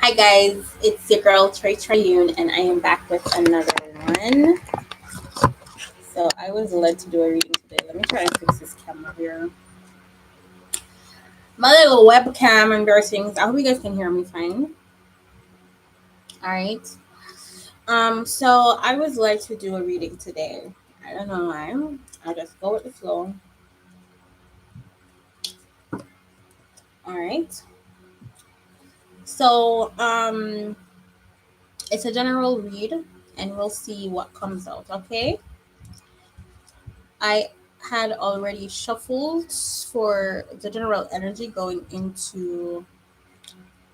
Hi guys, it's your girl Traytriune, and I am back with another one. So I was led to do a reading today. Let me try and fix this camera here. My little webcam and various things. I hope you guys can hear me fine. All right. So I was led to do a reading today. I don't know why. I'll just go with the flow. All right. So it's a general read, and we'll see what comes out. Okay. I had already shuffled for the general energy going into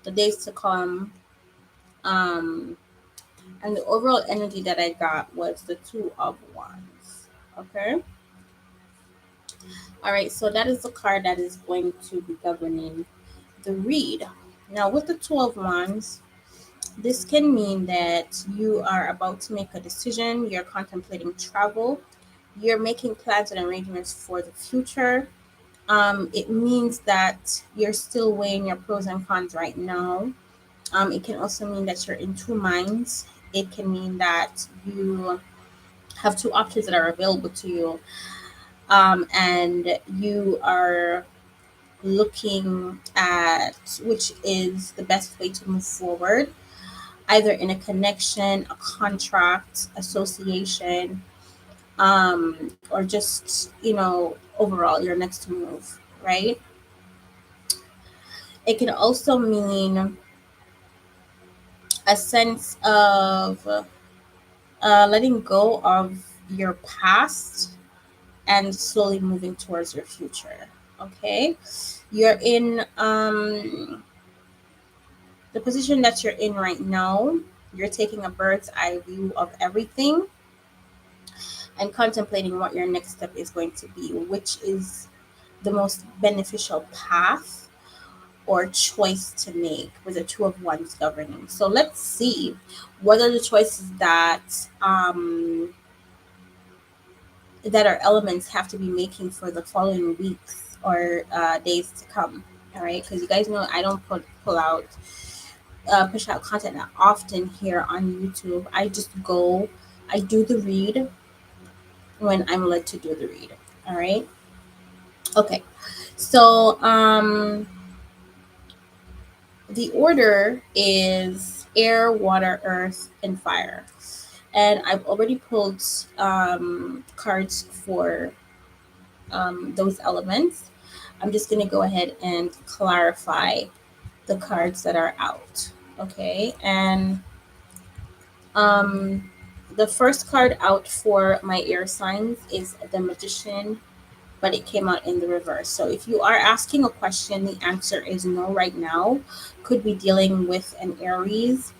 the days to come. Um, and the overall energy that I got was the Two of Wands. Okay. All right. So that is the card that is going to be governing the read. Now, with the Two of Wands, this can mean that you are about to make a decision, you're contemplating travel, you're making plans and arrangements for the future. It means that you're still weighing your pros and cons right now. It can also mean that you're in two minds. It can mean that you have two options that are available to you, and you are looking at which is the best way to move forward, either in a connection, a contract, association, or just, overall your next move, right? It can also mean a sense of letting go of your past and slowly moving towards your future. Okay, you're in the position that you're in right now. You're taking a bird's eye view of everything and contemplating what your next step is going to be, which is the most beneficial path or choice to make with the Two of Wands governing. So let's see what are the choices that our elements have to be making for the following weeks or days to come. All right, because you guys know I don't push out content that often here on YouTube. I just go, I do the read when I'm led to do the read. All right. Okay. So the order is air, water, earth, and fire. And I've already pulled cards for those elements. I'm just going to go ahead and clarify the cards that are out. Okay. And um, the first card out for my air signs is the Magician, but it came out in the reverse. So if you are asking a question, the answer is no right now. Could be dealing with an Aries.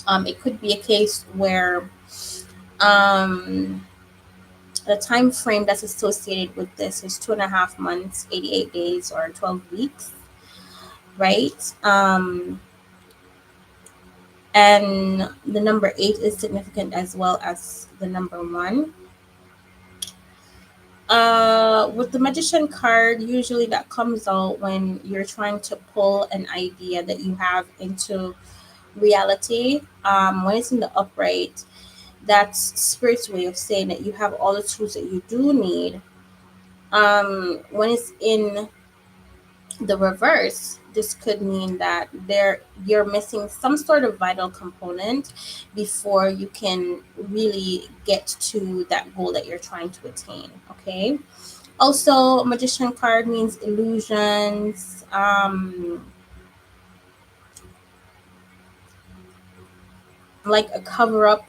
It could be a case where um, the time frame that's associated with this is 2.5 months, 88 days, or 12 weeks, right? And the number 8 is significant as well as the number 1. With the Magician card, usually that comes out when you're trying to pull an idea that you have into reality. When it's in the upright, that's Spirit's way of saying that you have all the tools that you do need. When it's in the reverse, this could mean that you're missing some sort of vital component before you can really get to that goal that you're trying to attain. Okay. Also, Magician card means illusions, like a cover up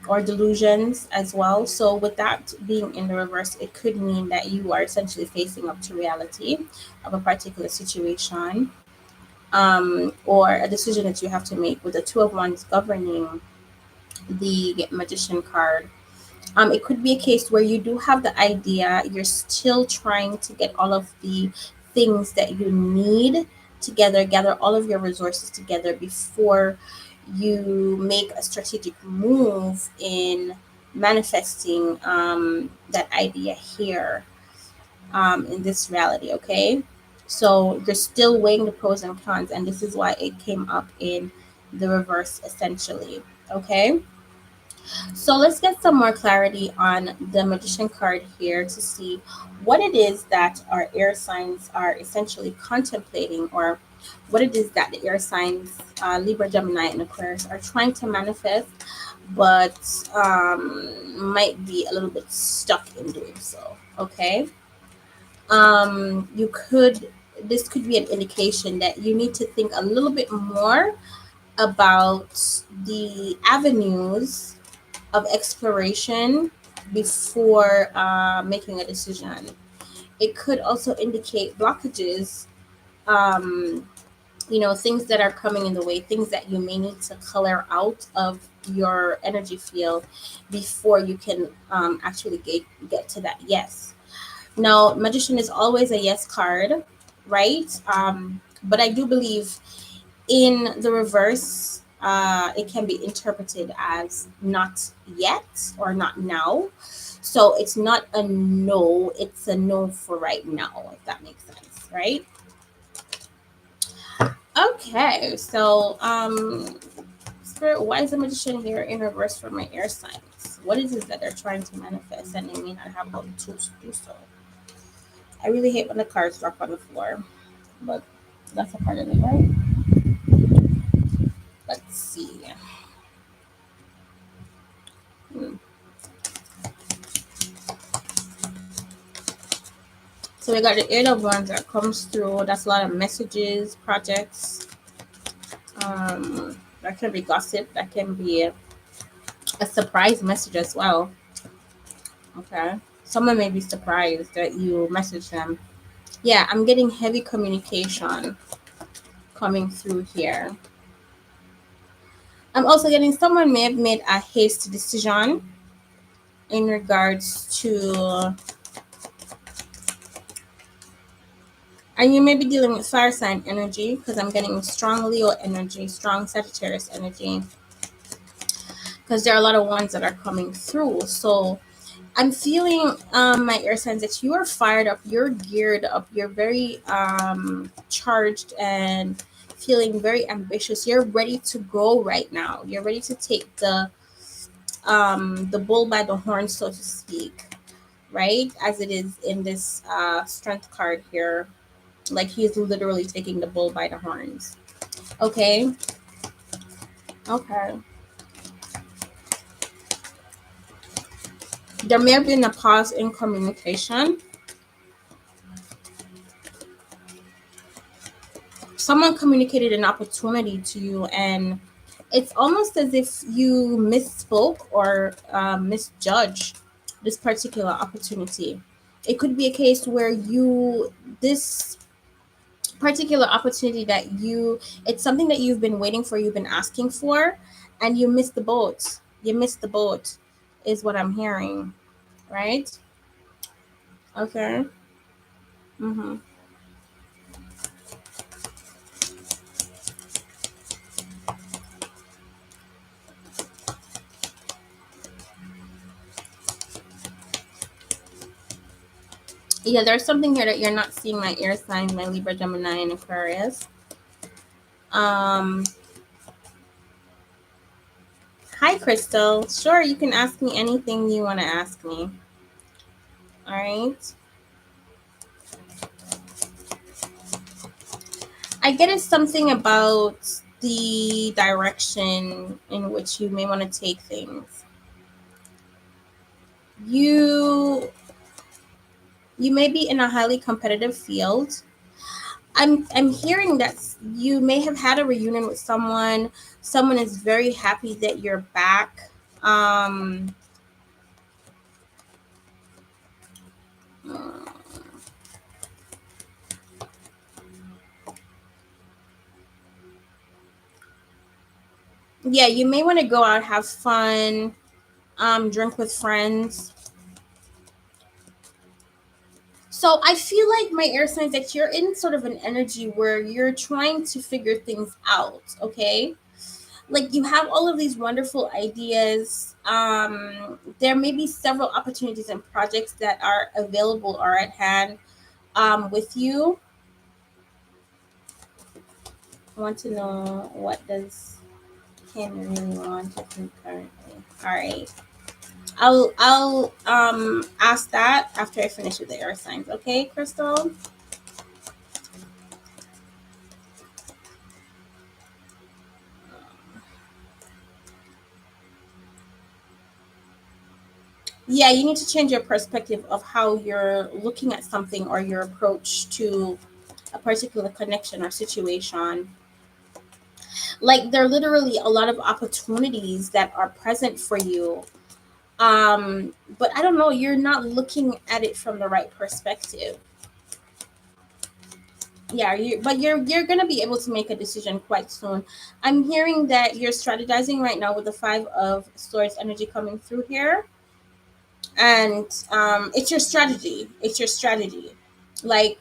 or delusions as well. So, with that being in the reverse, it could mean that you are essentially facing up to reality of a particular situation, or a decision that you have to make with the Two of Wands governing the Magician card. It could be a case where you do have the idea, you're still trying to get all of the things that you need together, gather all of your resources together before you make a strategic move in manifesting that idea here in this reality, okay? So you're still weighing the pros and cons, and this is why it came up in the reverse essentially. Okay. So let's get some more clarity on the magician card here to see what it is that our air signs are essentially contemplating, or what it is that the air signs Libra, Gemini, and Aquarius are trying to manifest, but might be a little bit stuck in doing so. Okay. You could This could be an indication that you need to think a little bit more about the avenues of exploration before making a decision. It could also indicate blockages, um, things that are coming in the way, things that you may need to color out of your energy field before you can actually get to that yes. Now, magician is always a yes card, right? But I do believe in the reverse, it can be interpreted as not yet or not now. So it's not a no, it's a no for right now, if that makes sense, right? Okay, so Spirit, why is the magician here in reverse for my air signs? What is it that they're trying to manifest and they may not have all the tools to do so? I really hate when the cards drop on the floor, but that's a part of it, right? Let's see. Hmm. So we got the Eight of Wands that comes through. That's a lot of messages, projects. That can be gossip. That can be a surprise message as well. Okay. Someone may be surprised that you message them. Yeah, I'm getting heavy communication coming through here. I'm also getting someone may have made a hasty decision in regards to, and you may be dealing with fire sign energy because I'm getting strong Leo energy, strong Sagittarius energy, because there are a lot of ones that are coming through. So I'm feeling my air signs that you are fired up, you're geared up, you're very charged and feeling very ambitious. You're ready to go right now. You're ready to take the bull by the horn, so to speak, right? As it is in this strength card here. Like he's literally taking the bull by the horns. Okay. Okay. There may have been a pause in communication. Someone communicated an opportunity to you, and it's almost as if you misspoke or misjudged this particular opportunity. It could be a case where this particular opportunity that it's something that you've been waiting for, you've been asking for, and you missed the boat. You missed the boat, is what I'm hearing, right? Okay. Mm-hmm. Yeah, there's something here that you're not seeing my air sign, my Libra, Gemini, and Aquarius. Um, Hi, Crystal. Sure, you can ask me anything you want to ask me. All right. I get it's something about the direction in which you may want to take things. You you may be in a highly competitive field. I'm hearing that you may have had a reunion with someone. Someone is very happy that you're back. Um, yeah, you may want to go out, have fun, drink with friends. So I feel like my air signs that you're in sort of an energy where you're trying to figure things out, okay? Like you have all of these wonderful ideas. There may be several opportunities and projects that are available or at hand with you. want to know what does Ken really want to do currently. All right. I'll ask that after I finish with the air signs. Okay, Crystal? Yeah, you need to change your perspective of how you're looking at something or your approach to a particular connection or situation. Like there are literally a lot of opportunities that are present for you. But I don't know, you're not looking at it from the right perspective. Yeah, you're gonna be able to make a decision quite soon. I'm hearing that you're strategizing right now with the 5 of swords energy coming through here, and it's your strategy. It's your strategy. Like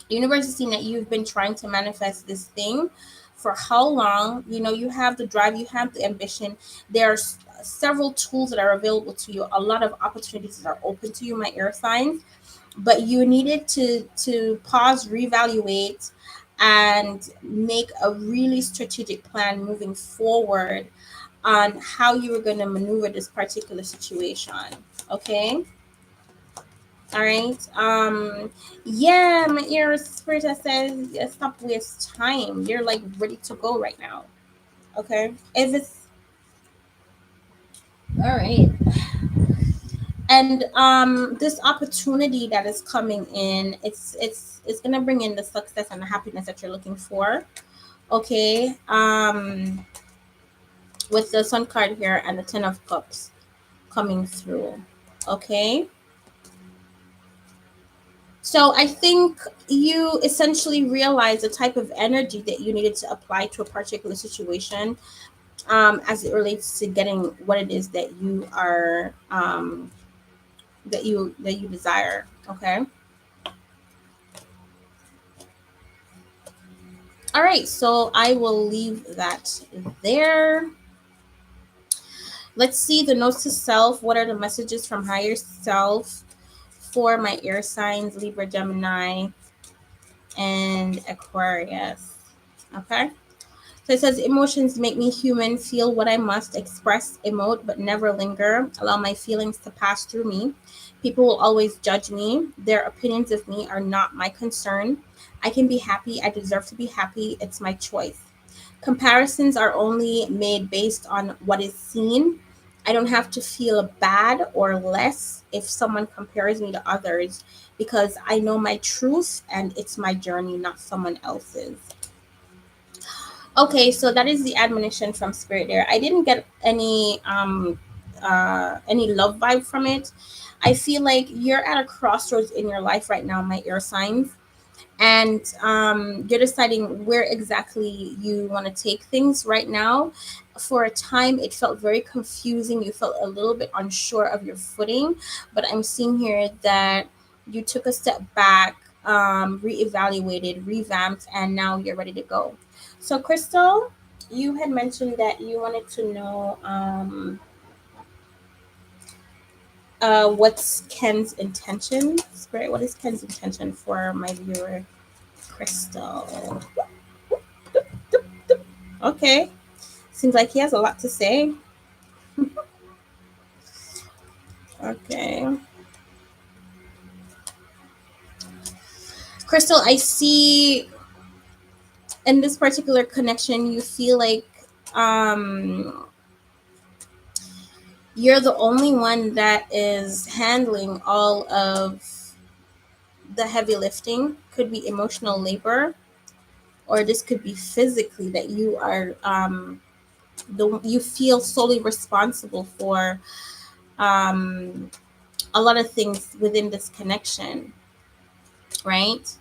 universe is seeing that you've been trying to manifest this thing for how long. You know, you have the drive, you have the ambition. There's several tools that are available to you, a lot of opportunities that are open to you, my air signs, but you needed to pause, reevaluate, and make a really strategic plan moving forward on how you were going to maneuver this particular situation. Okay. All right. Yeah, my ear spirit says, yeah, stop waste time. You're like ready to go right now. Okay. If it's all right. And this opportunity that is coming in, it's gonna bring in the success and the happiness that you're looking for. Okay. With the sun card here and the 10 of cups coming through. Okay. So I think you essentially realize the type of energy that you needed to apply to a particular situation, as it relates to getting what it is that you are that you desire. Okay. All right. So I will leave that there. Let's see the notes to self. What are the messages from higher self for my air signs, Libra, Gemini, and Aquarius? Okay. So it says emotions make me human, feel what I must, express, emote, but never linger, allow my feelings to pass through me. People will always judge me. Their opinions of me are not my concern. I can be happy. I deserve to be happy. It's my choice. Comparisons are only made based on what is seen. I don't have to feel bad or less if someone compares me to others because I know my truth and it's my journey, not someone else's. Okay, so that is the admonition from spirit there. I didn't get any love vibe from it. I feel like you're at a crossroads in your life right now, my air signs, and you're deciding where exactly you want to take things right now. For a time it felt very confusing, you felt a little bit unsure of your footing, but I'm seeing here that you took a step back, reevaluated, revamped, and now you're ready to go. So Crystal, you had mentioned that you wanted to know what's Ken's intention. Spirit, what is Ken's intention for my viewer Crystal? Okay. Seems like he has a lot to say. Okay. Crystal, I see in this particular connection, you feel like um, you're the only one that is handling all of the heavy lifting. Could be emotional labor, or this could be physically that you are you feel solely responsible for um, a lot of things within this connection, right?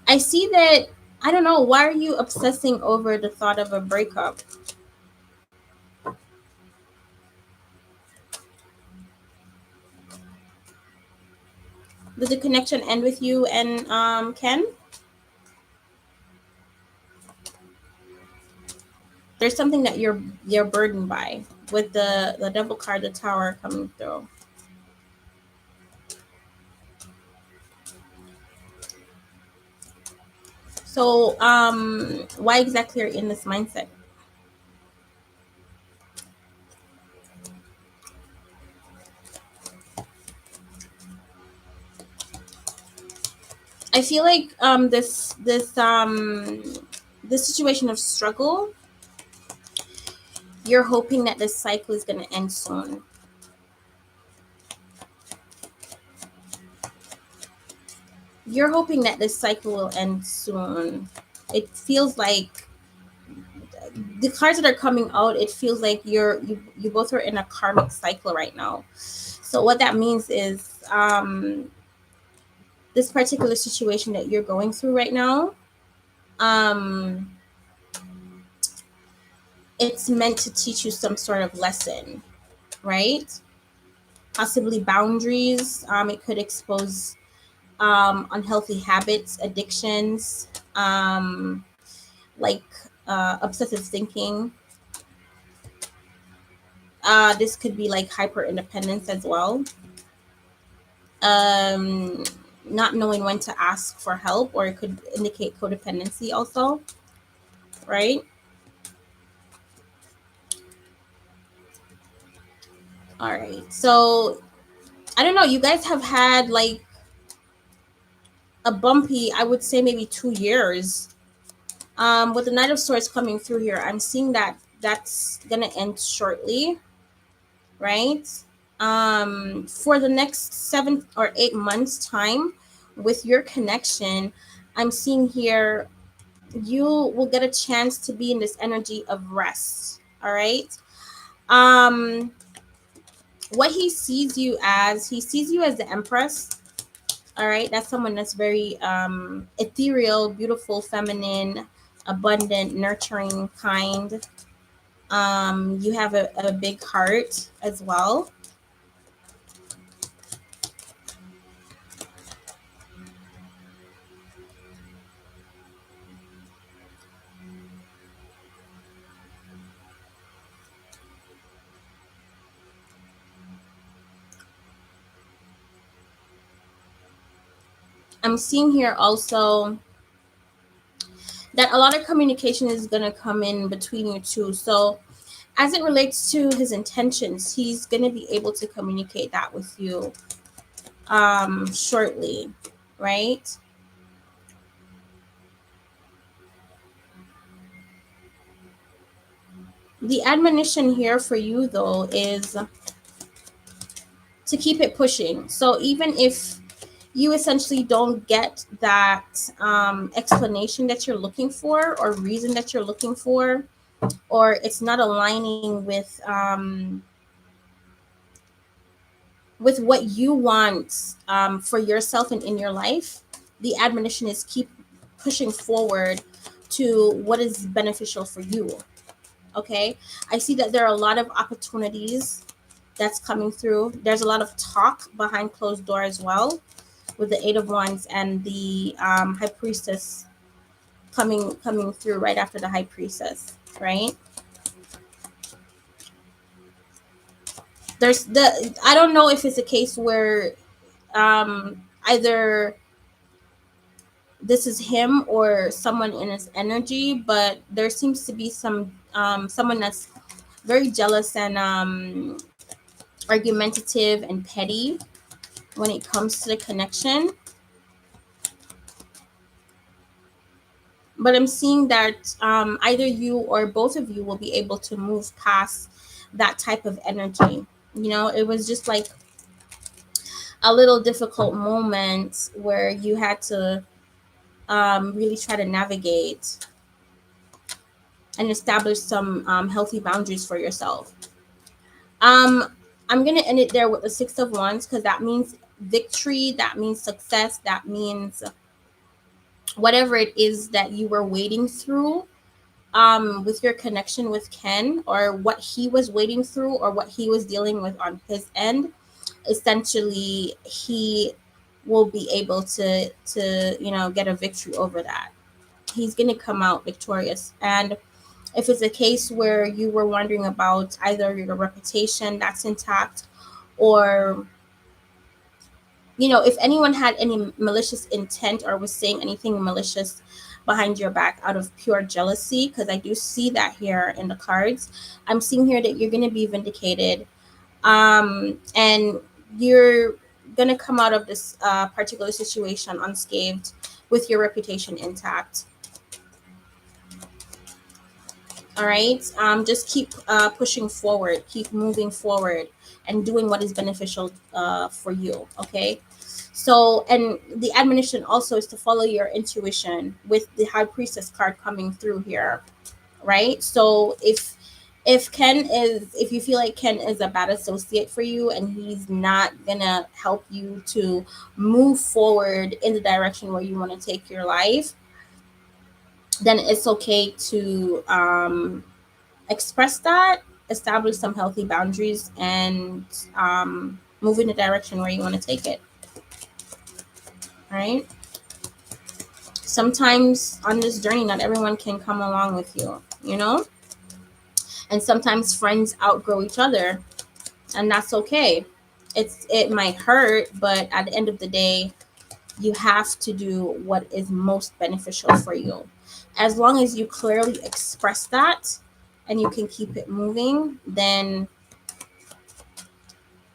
I see that. I don't know. Why are you obsessing over the thought of a breakup? Did the connection end with you and Ken? There's something that you're burdened by with the devil card, the tower coming through. So, why exactly are you in this mindset? I feel like this situation of struggle, you're hoping that this cycle is going to end soon. You're hoping that this cycle will end soon. It feels like the cards that are coming out, it feels like you both are in a karmic cycle right now. So what that means is this particular situation that you're going through right now, um it's meant to teach you some sort of lesson, right? Possibly boundaries. It could expose unhealthy habits, addictions, like obsessive thinking. This could be like hyper independence as well. Um, Not knowing when to ask for help, or it could indicate codependency also, right? All right. So I don't know. You guys have had like a bumpy, I would say maybe 2 years. With the Knight of Swords coming through here, I'm seeing that that's gonna end shortly, right? For the next 7 or 8 months time, with your connection, I'm seeing here you will get a chance to be in this energy of rest. All right. Um, what he sees you as the Empress. All right, that's someone that's very ethereal, beautiful, feminine, abundant, nurturing, kind. You have a big heart as well. I'm seeing here also that a lot of communication is going to come in between you two. So, as it relates to his intentions, he's going to be able to communicate that with you shortly, right? The admonition here for you, though, is to keep it pushing. So, even if you essentially don't get that explanation that you're looking for, or reason that you're looking for, or it's not aligning with what you want for yourself and in your life, the admonition is keep pushing forward to what is beneficial for you. Okay, I see that there are a lot of opportunities that's coming through. There's a lot of talk behind closed door as well, with the Eight of Wands and the High Priestess coming through right after the High Priestess, right? There's the I don't know if it's a case where either this is him or someone in his energy, but there seems to be someone that's very jealous and argumentative and petty when it comes to the connection. But I'm seeing that either you or both of you will be able to move past that type of energy. It was just like a little difficult moment where you had to really try to navigate and establish some healthy boundaries for yourself. I'm gonna end it there with the Six of Wands, because that means victory, that means success, that means whatever it is that you were waiting through with your connection with Ken, or what he was waiting through, or what he was dealing with on his end. Essentially, he will be able to get a victory over that. He's going to come out victorious. And if it's a case where you were wondering about either your reputation that's intact, or if anyone had any malicious intent or was saying anything malicious behind your back out of pure jealousy, because I do see that here in the cards. I'm seeing here that you're going to be vindicated, and you're going to come out of this particular situation unscathed with your reputation intact. All right. Just keep pushing forward, keep moving forward, and doing what is beneficial for you. Okay. So, and the admonition also is to follow your intuition with the High Priestess card coming through here, right? So, if you feel like Ken is a bad associate for you and he's not gonna help you to move forward in the direction where you want to take your life, then it's okay to express that, establish some healthy boundaries, and move in the direction where you want to take it. All right. Sometimes on this journey, not everyone can come along with you, you know? And sometimes friends outgrow each other, and that's okay. It might hurt, but at the end of the day, you have to do what is most beneficial for you. As long as you clearly express that and you can keep it moving, then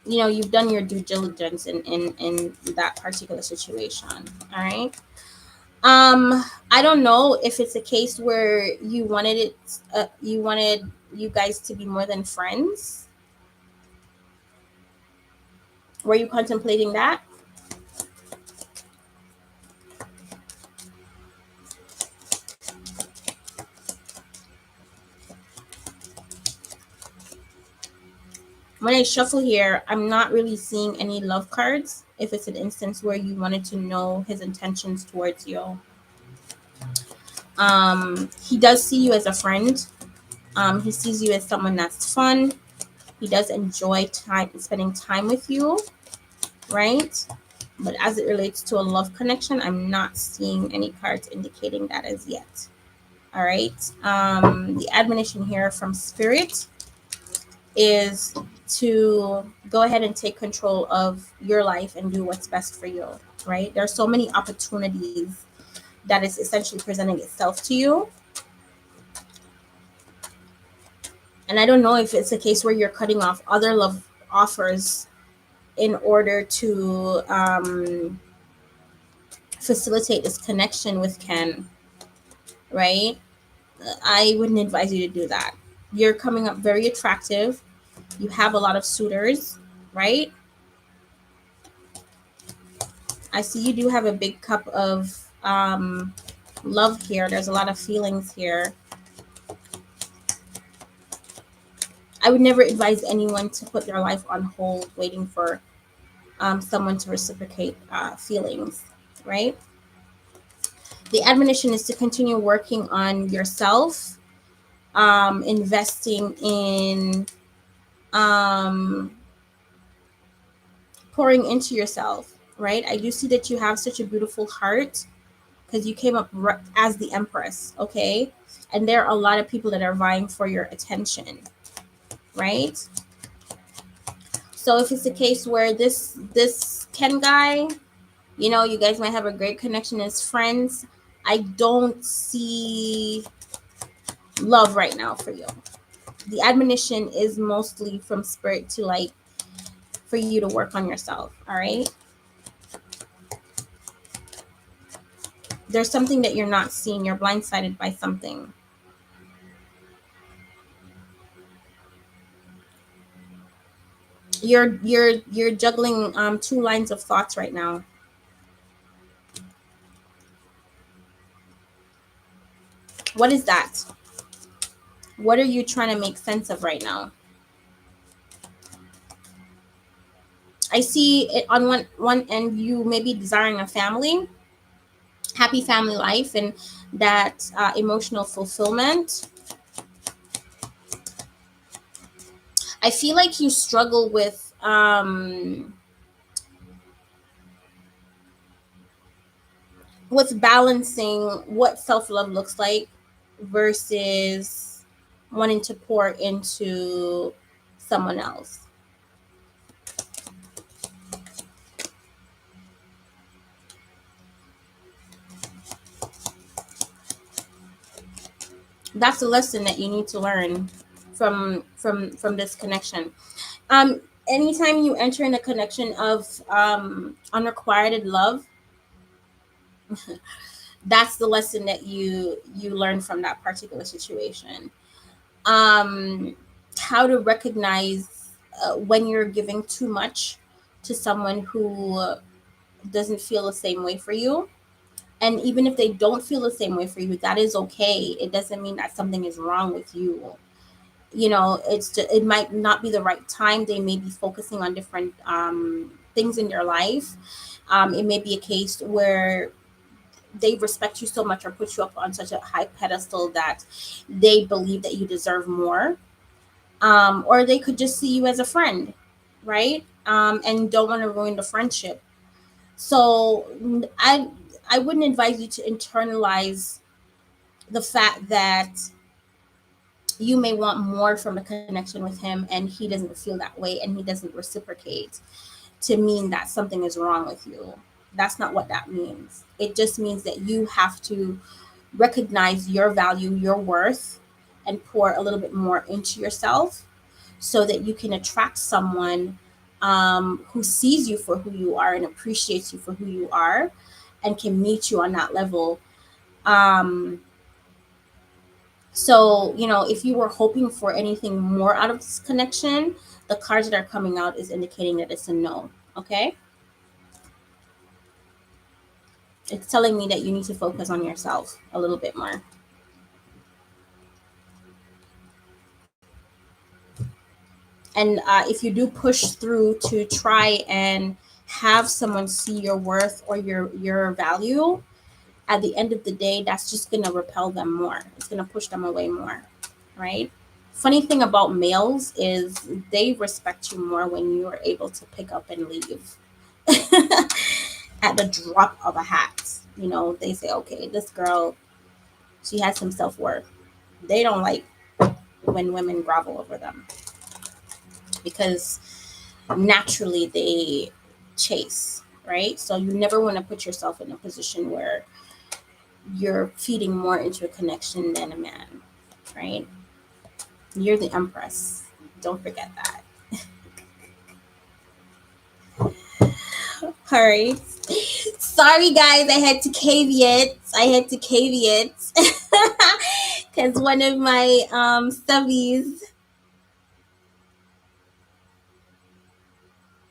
you've done your due diligence in that particular situation. All right. I don't know if it's a case where you wanted you guys to be more than friends. Were you contemplating that? When I shuffle here, I'm not really seeing any love cards. If it's an instance where you wanted to know his intentions towards you, he does see you as a friend. He sees you as someone that's fun. He does enjoy spending time with you, right? But as it relates to a love connection, I'm not seeing any cards indicating that as yet. All right. The admonition here from Spirit is to go ahead and take control of your life and do what's best for you, right? There are so many opportunities that is essentially presenting itself to you. And I don't know if it's a case where you're cutting off other love offers in order to facilitate this connection with Ken, right? I wouldn't advise you to do that. You're coming up very attractive. You have a lot of suitors, right? I see you do have a big cup of love here. There's a lot of feelings here. I would never advise anyone to put their life on hold waiting for someone to reciprocate feelings, right? The admonition is to continue working on yourself, investing in um, pouring into yourself, right? I do see that you have such a beautiful heart because you came up as the Empress, okay? And there are a lot of people that are vying for your attention, right? So if it's a case where this Ken guy, you guys might have a great connection as friends, I don't see love right now for you. The admonition is mostly from Spirit to for you to work on yourself, all right? There's something that you're not seeing. You're blindsided by something. You're juggling two lines of thoughts right now. What is that? What are you trying to make sense of right now? I see it on one end. You may be desiring a family, happy family life, and that emotional fulfillment. I feel like you struggle with balancing what self-love looks like versus wanting to pour into someone else. That's the lesson that you need to learn from this connection. Anytime you enter in a connection of unrequited love, that's the lesson that you learn from that particular situation. um how to recognize when you're giving too much to someone who doesn't feel the same way for you. And even if they don't feel the same way for you, that is okay. It doesn't mean that something is wrong with you. You know, it's just, it might not be the right time. They may be focusing on different things in their life. It may be a case where they respect you so much or put you up on such a high pedestal that they believe that you deserve more. Or they could just see you as a friend, right? And don't want to ruin the friendship. So I wouldn't advise you to internalize the fact that you may want more from a connection with him and he doesn't feel that way and he doesn't reciprocate, to mean that something is wrong with you. That's not what that means. It just means that you have to recognize your value, your worth, and pour a little bit more into yourself so that you can attract someone who sees you for who you are and appreciates you for who you are and can meet you on that level. Um, so, you know, if you were hoping for anything more out of this connection, the cards that are coming out is indicating that it's a no. Okay. It's telling me that you need to focus on yourself a little bit more. And if you do push through to try and have someone see your worth or your value, at the end of the day, that's just going to repel them more. It's going to push them away more, right? Funny thing about males is they respect you more when you are able to pick up and leave at the drop of a hat. You know, they say, okay, this girl, she has some self worth. They don't like when women grovel over them because naturally they chase, right? So you never want to put yourself in a position where you're feeding more into a connection than a man, right? You're the empress. Don't forget that. All right. Sorry, guys. I had to caveat because one of my stubbies.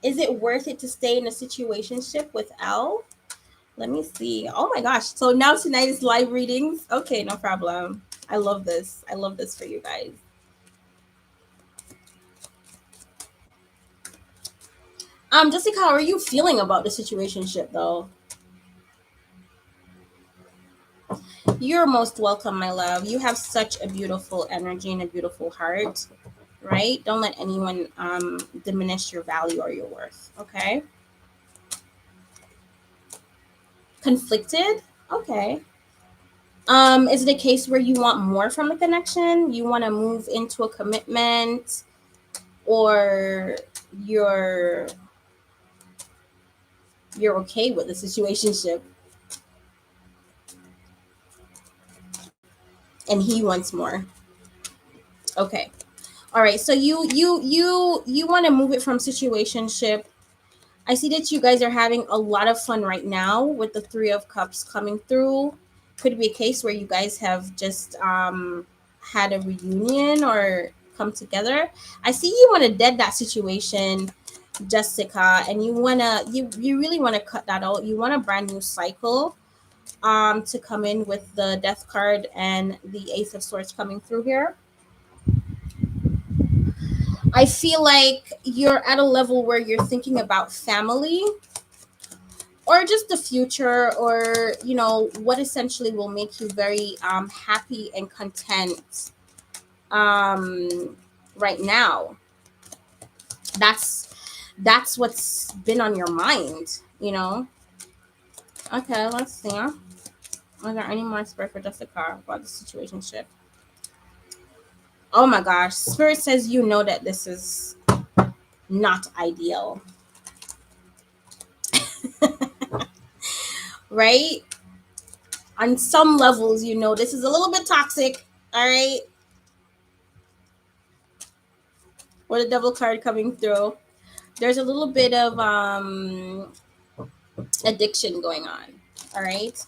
Is it worth it to stay in a situationship with L? Let me see. Oh my gosh. So now tonight is live readings. Okay, no problem. I love this. I love this for you guys. Jessica, how are you feeling about the situationship though? You're most welcome, my love. You have such a beautiful energy and a beautiful heart, right? Don't let anyone diminish your value or your worth. Okay. Conflicted? Okay. Is it a case where you want more from a connection? You want to move into a commitment, or you're you're okay with the situationship and he wants more? Okay. All right. So you want to move it from situationship. I see that you guys are having a lot of fun right now with the Three of Cups coming through. Could be a case where you guys have just had a reunion or come together. I see you want to dead that situation, Jessica, and you really want to cut that out. You want a brand new cycle to come in with the Death card and the Ace of Swords coming through here. I feel like you're at a level where you're thinking about family or just the future, or you know what essentially will make you very happy and content um right now. That's what's been on your mind, you know. Okay, let's see. Are there any more spirit for Jessica about the situationship? Oh my gosh, spirit says you know that this is not ideal. Right, on some levels, you know, this is a little bit toxic. All right. Or the devil card coming through. There's a little bit of addiction going on. All right.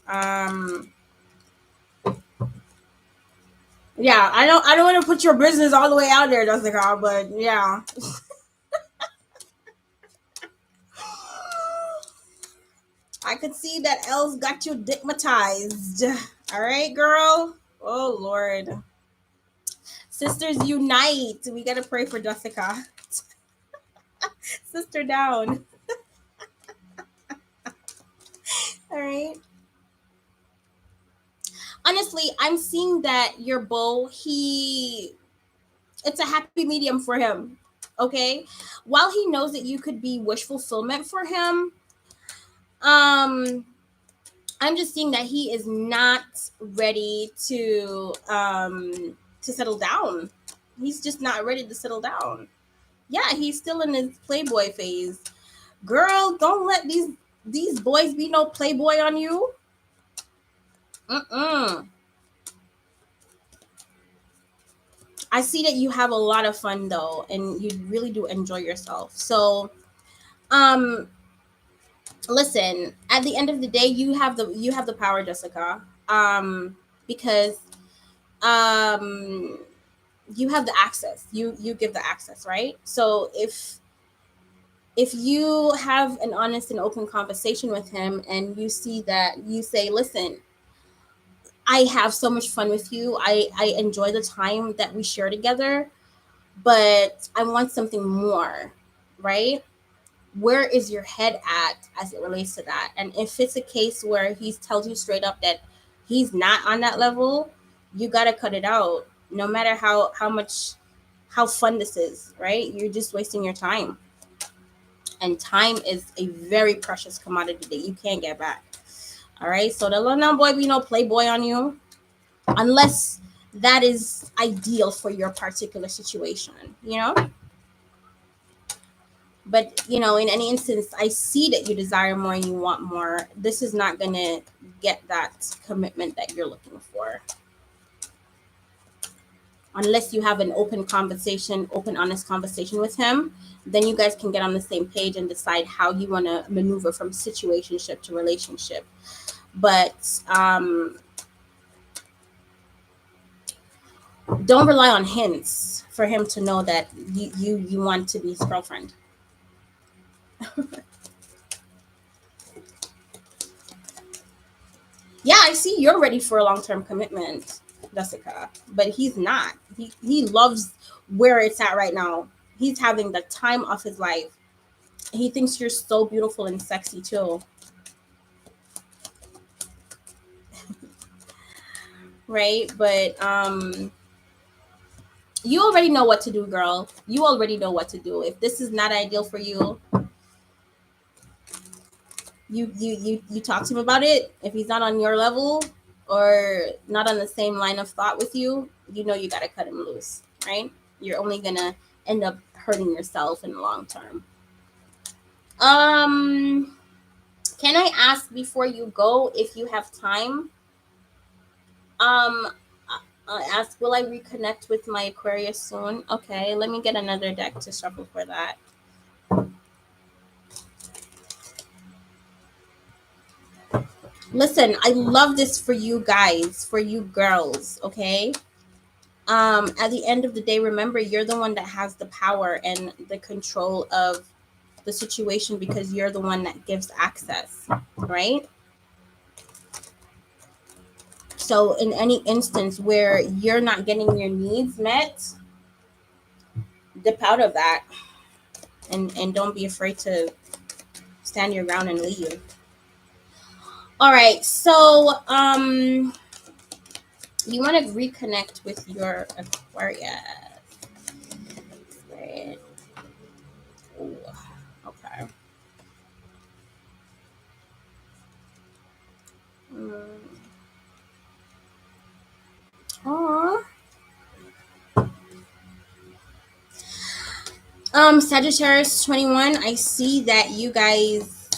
Yeah, I don't want to put your business all the way out there, Jessica, but yeah. I could see that L's got you digmatized. All right, girl. Oh Lord. Sisters unite. We gotta pray for Jessica. Sister down. All right. Honestly, I'm seeing that your beau, it's a happy medium for him. Okay. While he knows that you could be wish fulfillment for him, um, I'm just seeing that he is not ready to settle down. He's just not ready to settle down. Yeah, he's still in his playboy phase. Girl, don't let these boys be no playboy on you. Mm-mm. I see that you have a lot of fun though, and you really do enjoy yourself. So, um, listen. At the end of the day, you have the power, Jessica. Because um, you have the access. You give the access, right? So if you have an honest and open conversation with him, and you see that you say, "Listen, I have so much fun with you. I enjoy the time that we share together, but I want something more," right? Where is your head at as it relates to that? And if it's a case where he tells you straight up that he's not on that level, you got to cut it out. No matter how fun this is, right? You're just wasting your time. And time is a very precious commodity that you can't get back. All right? So the little now boy be no playboy on you, unless that is ideal for your particular situation, you know? But in any instance, I see that you desire more and you want more. This is not going to get that commitment that you're looking for unless you have an open honest conversation with him. Then you guys can get on the same page and decide how you want to maneuver from situationship to relationship. But don't rely on hints for him to know that you want to be his girlfriend. Yeah, I see you're ready for a long-term commitment, Jessica, but he's not. He loves where it's at right now. He's having the time of his life. He thinks you're so beautiful and sexy too, right? But you already know what to do, girl. You already know what to do. If this is not ideal for you, you talk to him about it. If he's not on your level or not on the same line of thought with you, you got to cut him loose, right? You're only gonna end up hurting yourself in the long term. um can I ask before you go, if you have time, um ask, will I reconnect with my Aquarius soon? Okay, let me get another deck to shuffle for that. Listen, I love this for you guys, for you girls, okay? At the end of the day, remember, you're the one that has the power and the control of the situation, because you're the one that gives access, right? So in any instance where you're not getting your needs met, dip out of that, and don't be afraid to stand your ground and leave. All right, so you want to reconnect with your Aquarius, right? Ooh, okay. Mm. Aw. Sagittarius 21, I see that you guys,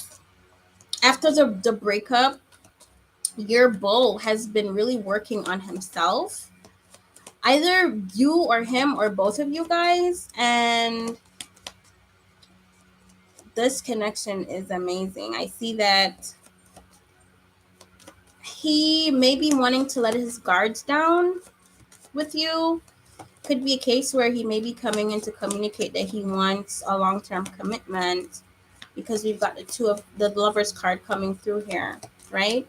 after the breakup, your beau has been really working on himself. either you or him or both of you guys, and this connection is amazing. I see that he may be wanting to let his guards down with you. Could be a case where he may be coming in to communicate that he wants a long-term commitment, because we've got the two of the lovers card coming through here, right?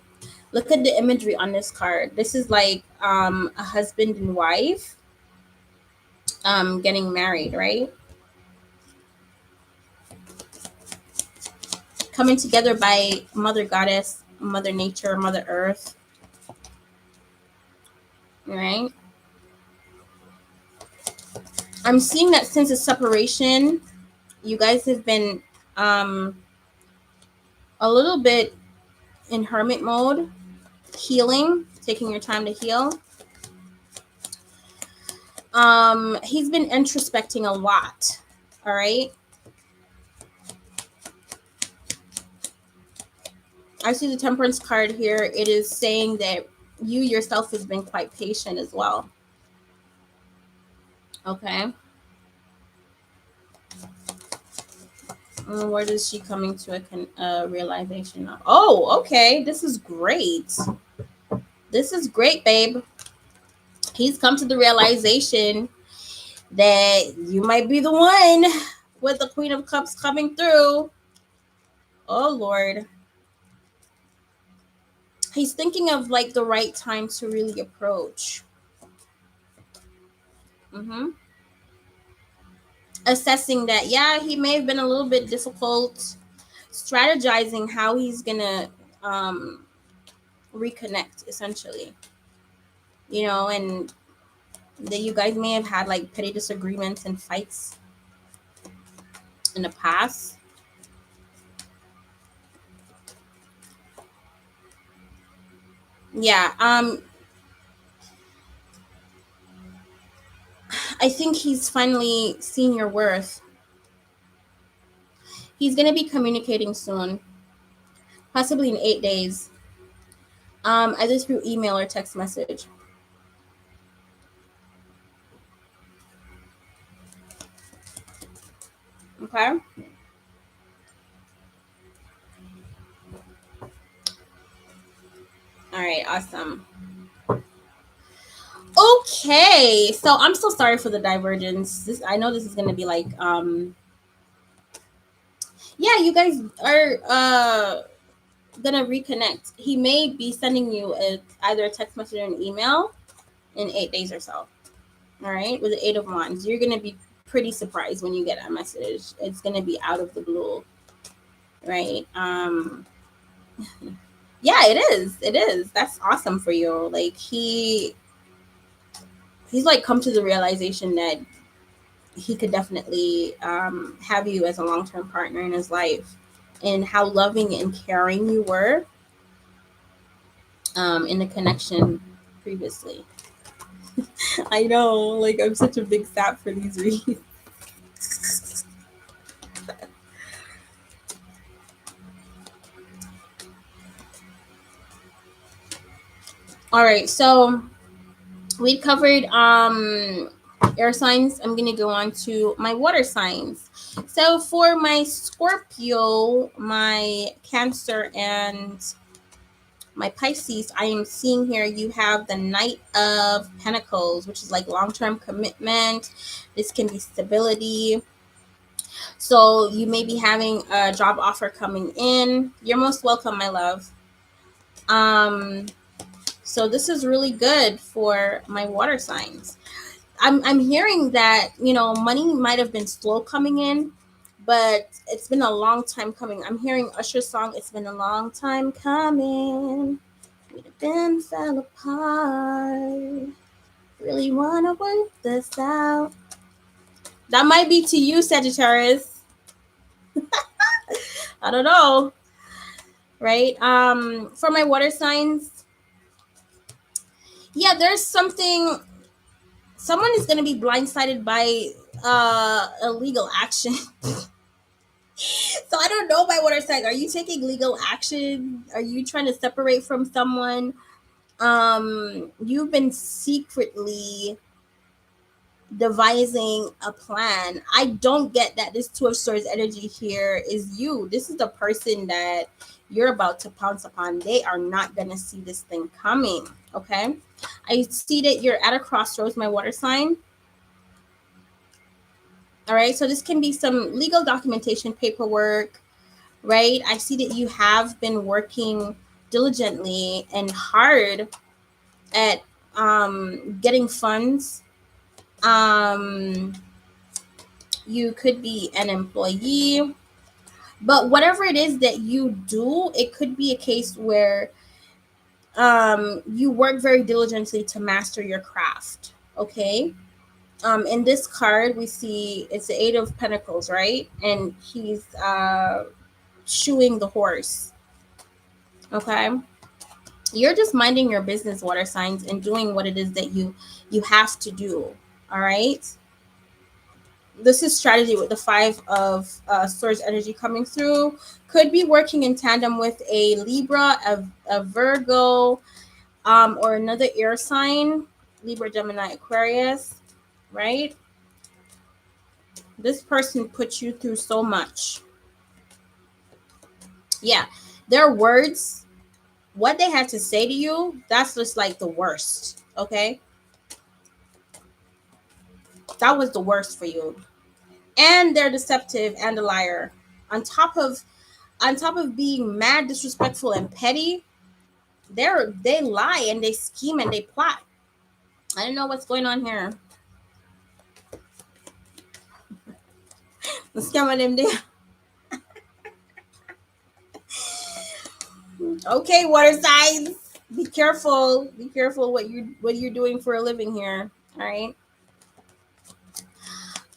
Look at the imagery on this card. This is like a husband and wife getting married, right? Coming together by Mother Goddess, Mother Nature, Mother Earth, right? I'm seeing that since the separation, you guys have been a little bit in hermit mode, healing, taking your time to heal. He's been introspecting a lot. All right. I see the Temperance card here. It is saying that you yourself has been quite patient as well. Okay. Where is she coming to a realization of? Oh, okay. This is great. This is great, babe. He's come to the realization that you might be the one, with the Queen of Cups coming through. Oh, Lord. He's thinking of like the right time to really approach. Mm-hmm. Assessing that, yeah, he may have been a little bit difficult, strategizing how he's gonna um, reconnect, essentially. And that you guys may have had like petty disagreements and fights in the past. Yeah, I think he's finally seen your worth. He's gonna be communicating soon, possibly in 8 days, either through email or text message. Okay. All right. Awesome. Okay, so I'm so sorry for the divergence. I know this is gonna be like yeah, you guys are gonna reconnect. He may be sending you either a text message or an email in 8 days or so. All right, with the Eight of Wands, you're gonna be pretty surprised when you get a message. It's gonna be out of the blue, right? Yeah, it is. It is. That's awesome for you. Like he's like come to the realization that he could definitely have you as a long-term partner in his life, and how loving and caring you were in the connection previously. I know, like I'm such a big sap for these reads. All right, so we covered air signs. I'm gonna go on to my water signs. So for my Scorpio, my Cancer, and my Pisces, I am seeing here you have the Knight of Pentacles, which is like long-term commitment. This can be stability. So you may be having a job offer coming in. You're most welcome, my love. Um, so this is really good for my water signs. I'm hearing that, money might have been slow coming in, but it's been a long time coming. I'm hearing Usher's song, "It's Been a Long Time Coming. We'd have been fell apart. Really wanna work this out." That might be to you, Sagittarius. I don't know. Right? For my water signs, yeah, there's something. Someone is gonna be blindsided by illegal action. So I don't know by water signs. Are you taking legal action? Are you trying to separate from someone? You've been secretly devising a plan. I don't get that this Two of Swords energy here is you. This is the person that you're about to pounce upon. They are not going to see this thing coming. Okay. I see that you're at a crossroads, my water sign. All right. So this can be some legal documentation, paperwork, right? I see that you have been working diligently and hard at getting funds. Um, you could be an employee, but whatever it is that you do, it could be a case where you work very diligently to master your craft. Okay. In this card, we see it's the Eight of Pentacles, right? And he's shoeing the horse. Okay. You're just minding your business, water signs, and doing what it is that you have to do. All right. This is strategy with the Five of Swords energy coming through. Could be working in tandem with a Libra, a Virgo, or another air sign, Libra, Gemini, Aquarius, right? This person put you through so much. Yeah, their words, what they had to say to you, that's just like the worst. Okay, that was the worst for you. And they're deceptive and a liar. On top of being mad, disrespectful, and petty, they lie and they scheme and they plot. I don't know what's going on here. The scam of them there. Okay, water signs. Be careful. Be careful what you're doing for a living here. All right.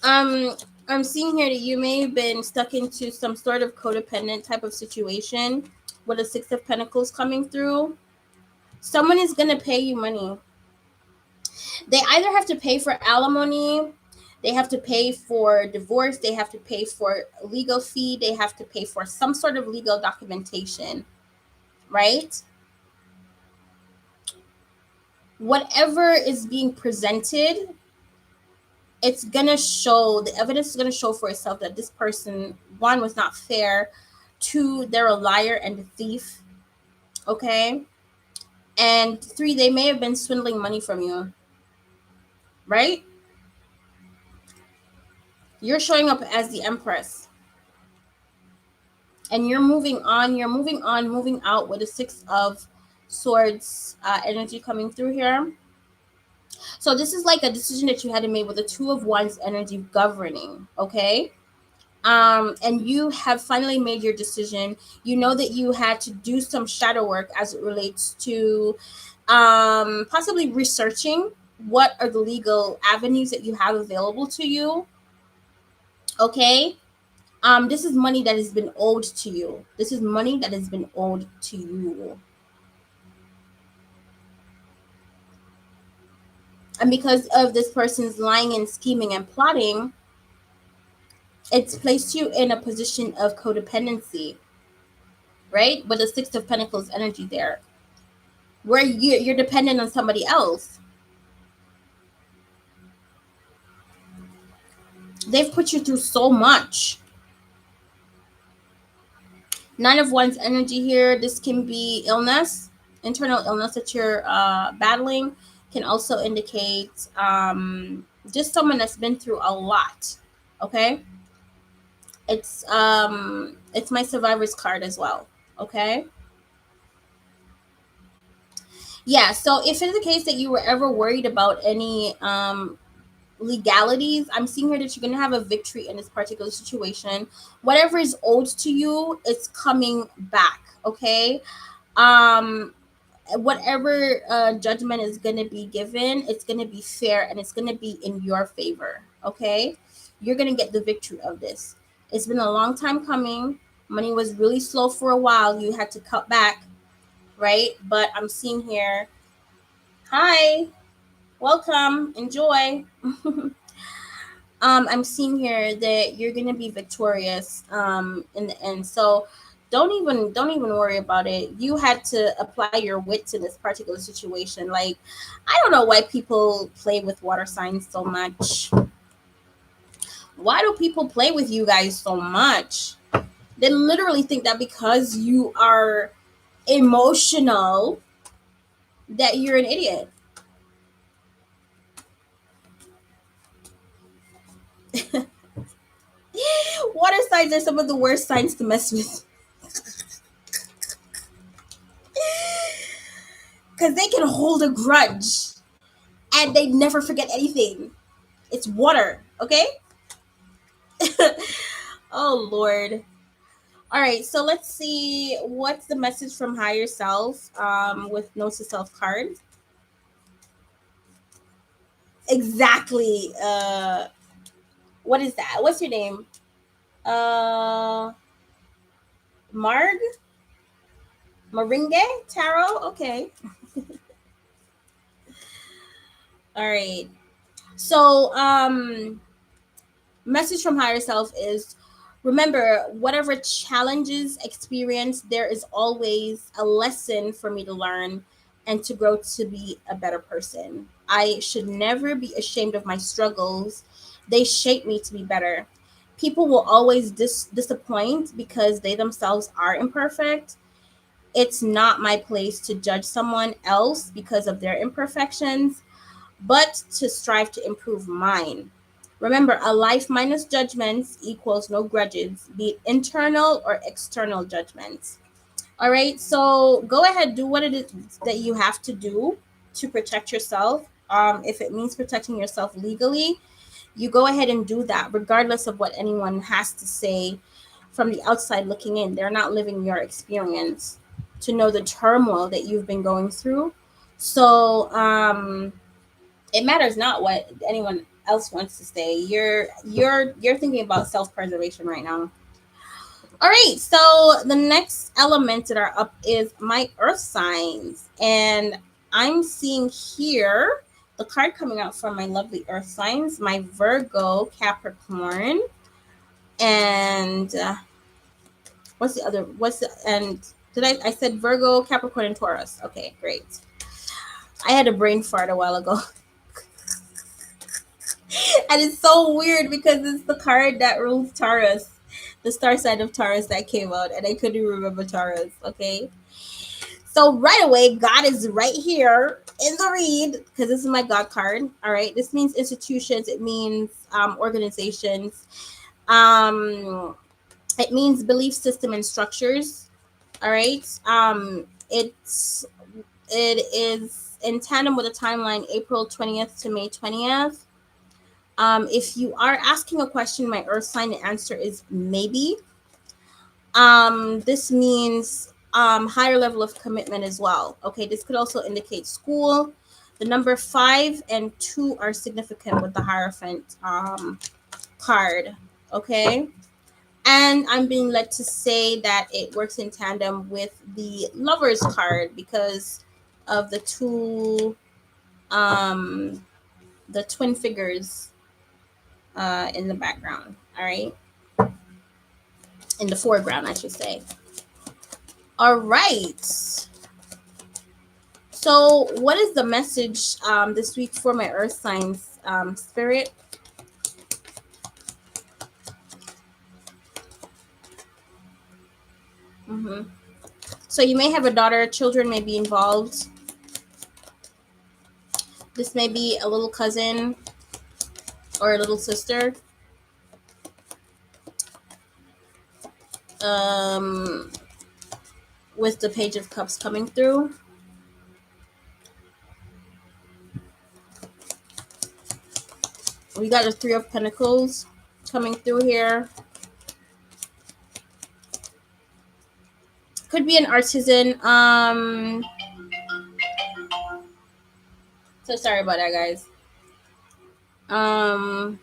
Um, I'm seeing here that you may have been stuck into some sort of codependent type of situation with a Six of Pentacles coming through. Someone is gonna pay you money. They either have to pay for alimony, they have to pay for divorce, they have to pay for a legal fee, they have to pay for some sort of legal documentation, right? Whatever is being presented, it's gonna show, the evidence is gonna show for itself that this person, one, was not fair, two, they're a liar and a thief, okay, and three, they may have been swindling money from you, right? You're showing up as the Empress and you're moving on, moving out with the Six of Swords energy coming through here. So this is like a decision that you had to make with the Two of Wands energy governing, okay? And you have finally made your decision. You know that you had to do some shadow work as it relates to possibly researching what are the legal avenues that you have available to you, okay? This is money that has been owed to you. This is money that has been owed to you. And because of this person's lying and scheming and plotting, it's placed you in a position of codependency, right? With the Six of Pentacles energy there, where you're dependent on somebody else. They've put you through so much. Nine of Wands energy here. This can be illness, internal illness that you're battling. Can also indicate just someone that's been through a lot. Okay, it's my survivor's card as well. Okay, yeah. So if it's the case that you were ever worried about any legalities, I'm seeing here that you're going to have a victory in this particular situation. Whatever is owed to you, it's coming back. Okay, um whatever judgment is going to be given, it's going to be fair and it's going to be in your favor. Okay, you're going to get the victory of this. It's been a long time coming. Money was really slow for a while. You had to cut back, right? But I'm seeing here, hi, welcome, enjoy. I'm seeing here that you're gonna be victorious in the end. So don't even worry about it. You had to apply your wits in this particular situation. Like, I don't know why people play with water signs so much. Why do people play with you guys so much? They literally think that because you are emotional that you're an idiot. Water signs are some of the worst signs to mess with because they can hold a grudge and they never forget anything. It's water, okay? Oh Lord. All right, so let's see what's the message from higher self with notes to self card. Exactly. What is that? What's your name? Uh Marg? Moringe Tarot? Okay. All right. So, message from higher self is, remember, whatever challenges experience, there is always a lesson for me to learn and to grow to be a better person. I should never be ashamed of my struggles. They shape me to be better. People will always disappoint because they themselves are imperfect. It's not my place to judge someone else because of their imperfections, but to strive to improve mine. Remember, a life minus judgments equals no grudges, be it internal or external judgments. All right, so go ahead, do what it is that you have to do to protect yourself. If it means protecting yourself legally, you go ahead and do that, regardless of what anyone has to say from the outside looking in. They're not living your experience to know the turmoil that you've been going through. So, it matters not what anyone else wants to say. You're thinking about self-preservation right now. All right, so the next elements that are up is my earth signs, and I'm seeing here the card coming out from my lovely earth signs, my Virgo, Capricorn, and I said Virgo, Capricorn, and Taurus. Okay, great. I had a brain fart a while ago. And it's so weird because it's the card that rules Taurus, the star sign of Taurus that came out, and I couldn't remember Taurus. Okay, so right away, God is right here in the read because this is my God card. All right, this means institutions. It means organizations. Um, it means belief system and structures. All right. It is in tandem with a timeline, April 20th to May 20th. If you are asking a question, my earth sign, the answer is maybe. This means higher level of commitment as well. Okay, this could also indicate school. The number 5 and 2 are significant with the Hierophant card. Okay, and I'm being led to say that it works in tandem with the Lovers card because of um, the twin figures in the background. All right, in the foreground, I should say. All right. So, what is the message this week for my earth signs, spirit? Mm-hmm. So, you may have a daughter, children may be involved. This may be a little cousin or a little sister. Um, with the Page of Cups coming through. We got the Three of Pentacles coming through here. Could be an artisan. So sorry about that, guys. Um,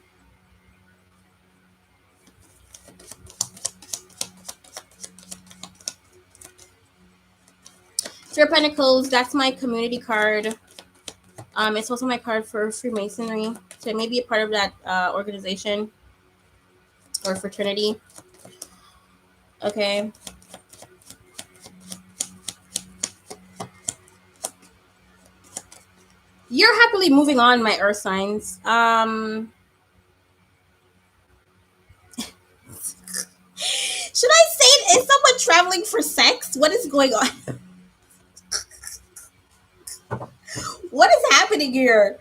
Three of Pentacles, that's my community card. It's also my card for Freemasonry. So it may be a part of that organization or fraternity. Okay. You're happily moving on, my earth signs. Should I say, is someone traveling for sex? What is going on? What is happening here?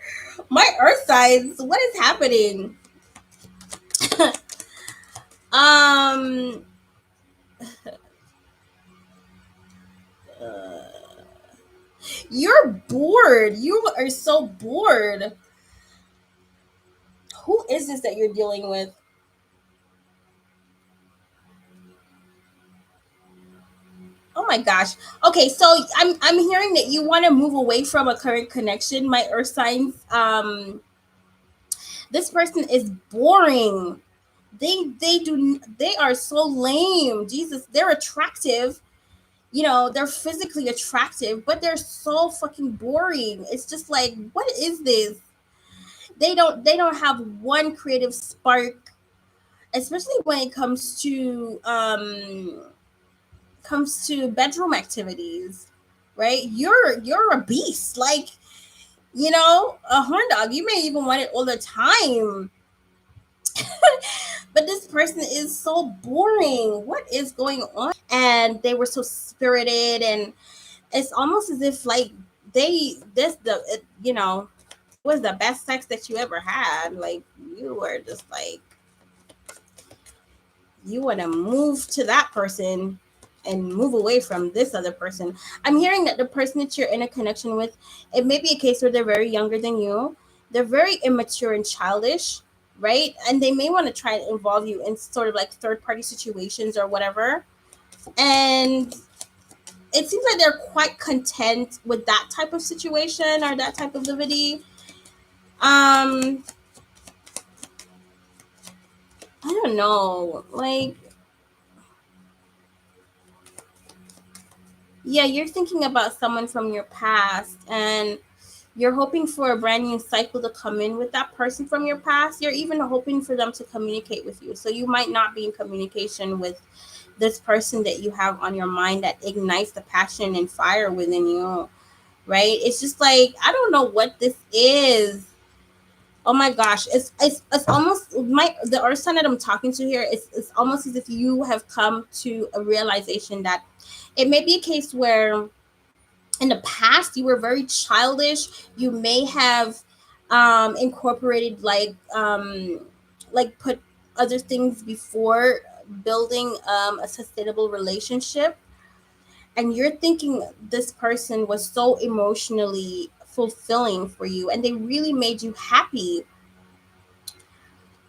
My earth signs, what is happening? Um, you're bored. You are so bored. Who is this that you're dealing with? Oh my gosh. Okay, so I'm hearing that you want to move away from a current connection, my earth signs. This person is boring. They are so lame. Jesus, they're attractive. You know, they're physically attractive, but they're so fucking boring. It's just like, what is this? They don't have one creative spark, especially when it comes to bedroom activities, right? You're a beast. Like, a horn dog. You may even want it all the time. But this person is so boring. What is going on? And they were so spirited, and it's almost as if like was the best sex that you ever had. Like, you were just like, you want to move to that person and move away from this other person. I'm hearing that the person that you're in a connection with, it may be a case where they're very younger than you. They're very immature and childish, right? And they may want to try and involve you in sort of like third party situations or whatever. And it seems like they're quite content with that type of situation or that type of livity. Um, I don't know. Like, yeah, you're thinking about someone from your past, and you're hoping for a brand new cycle to come in with that person from your past. You're even hoping for them to communicate with you. So you might not be in communication with this person that you have on your mind that ignites the passion and fire within you, right? It's just like, I don't know what this is. Oh my gosh, it's almost the earth sign that I'm talking to here. It's almost as if you have come to a realization that it may be a case where in the past you were very childish. You may have incorporated like put other things before building a sustainable relationship, and you're thinking this person was so emotionally fulfilling for you and they really made you happy,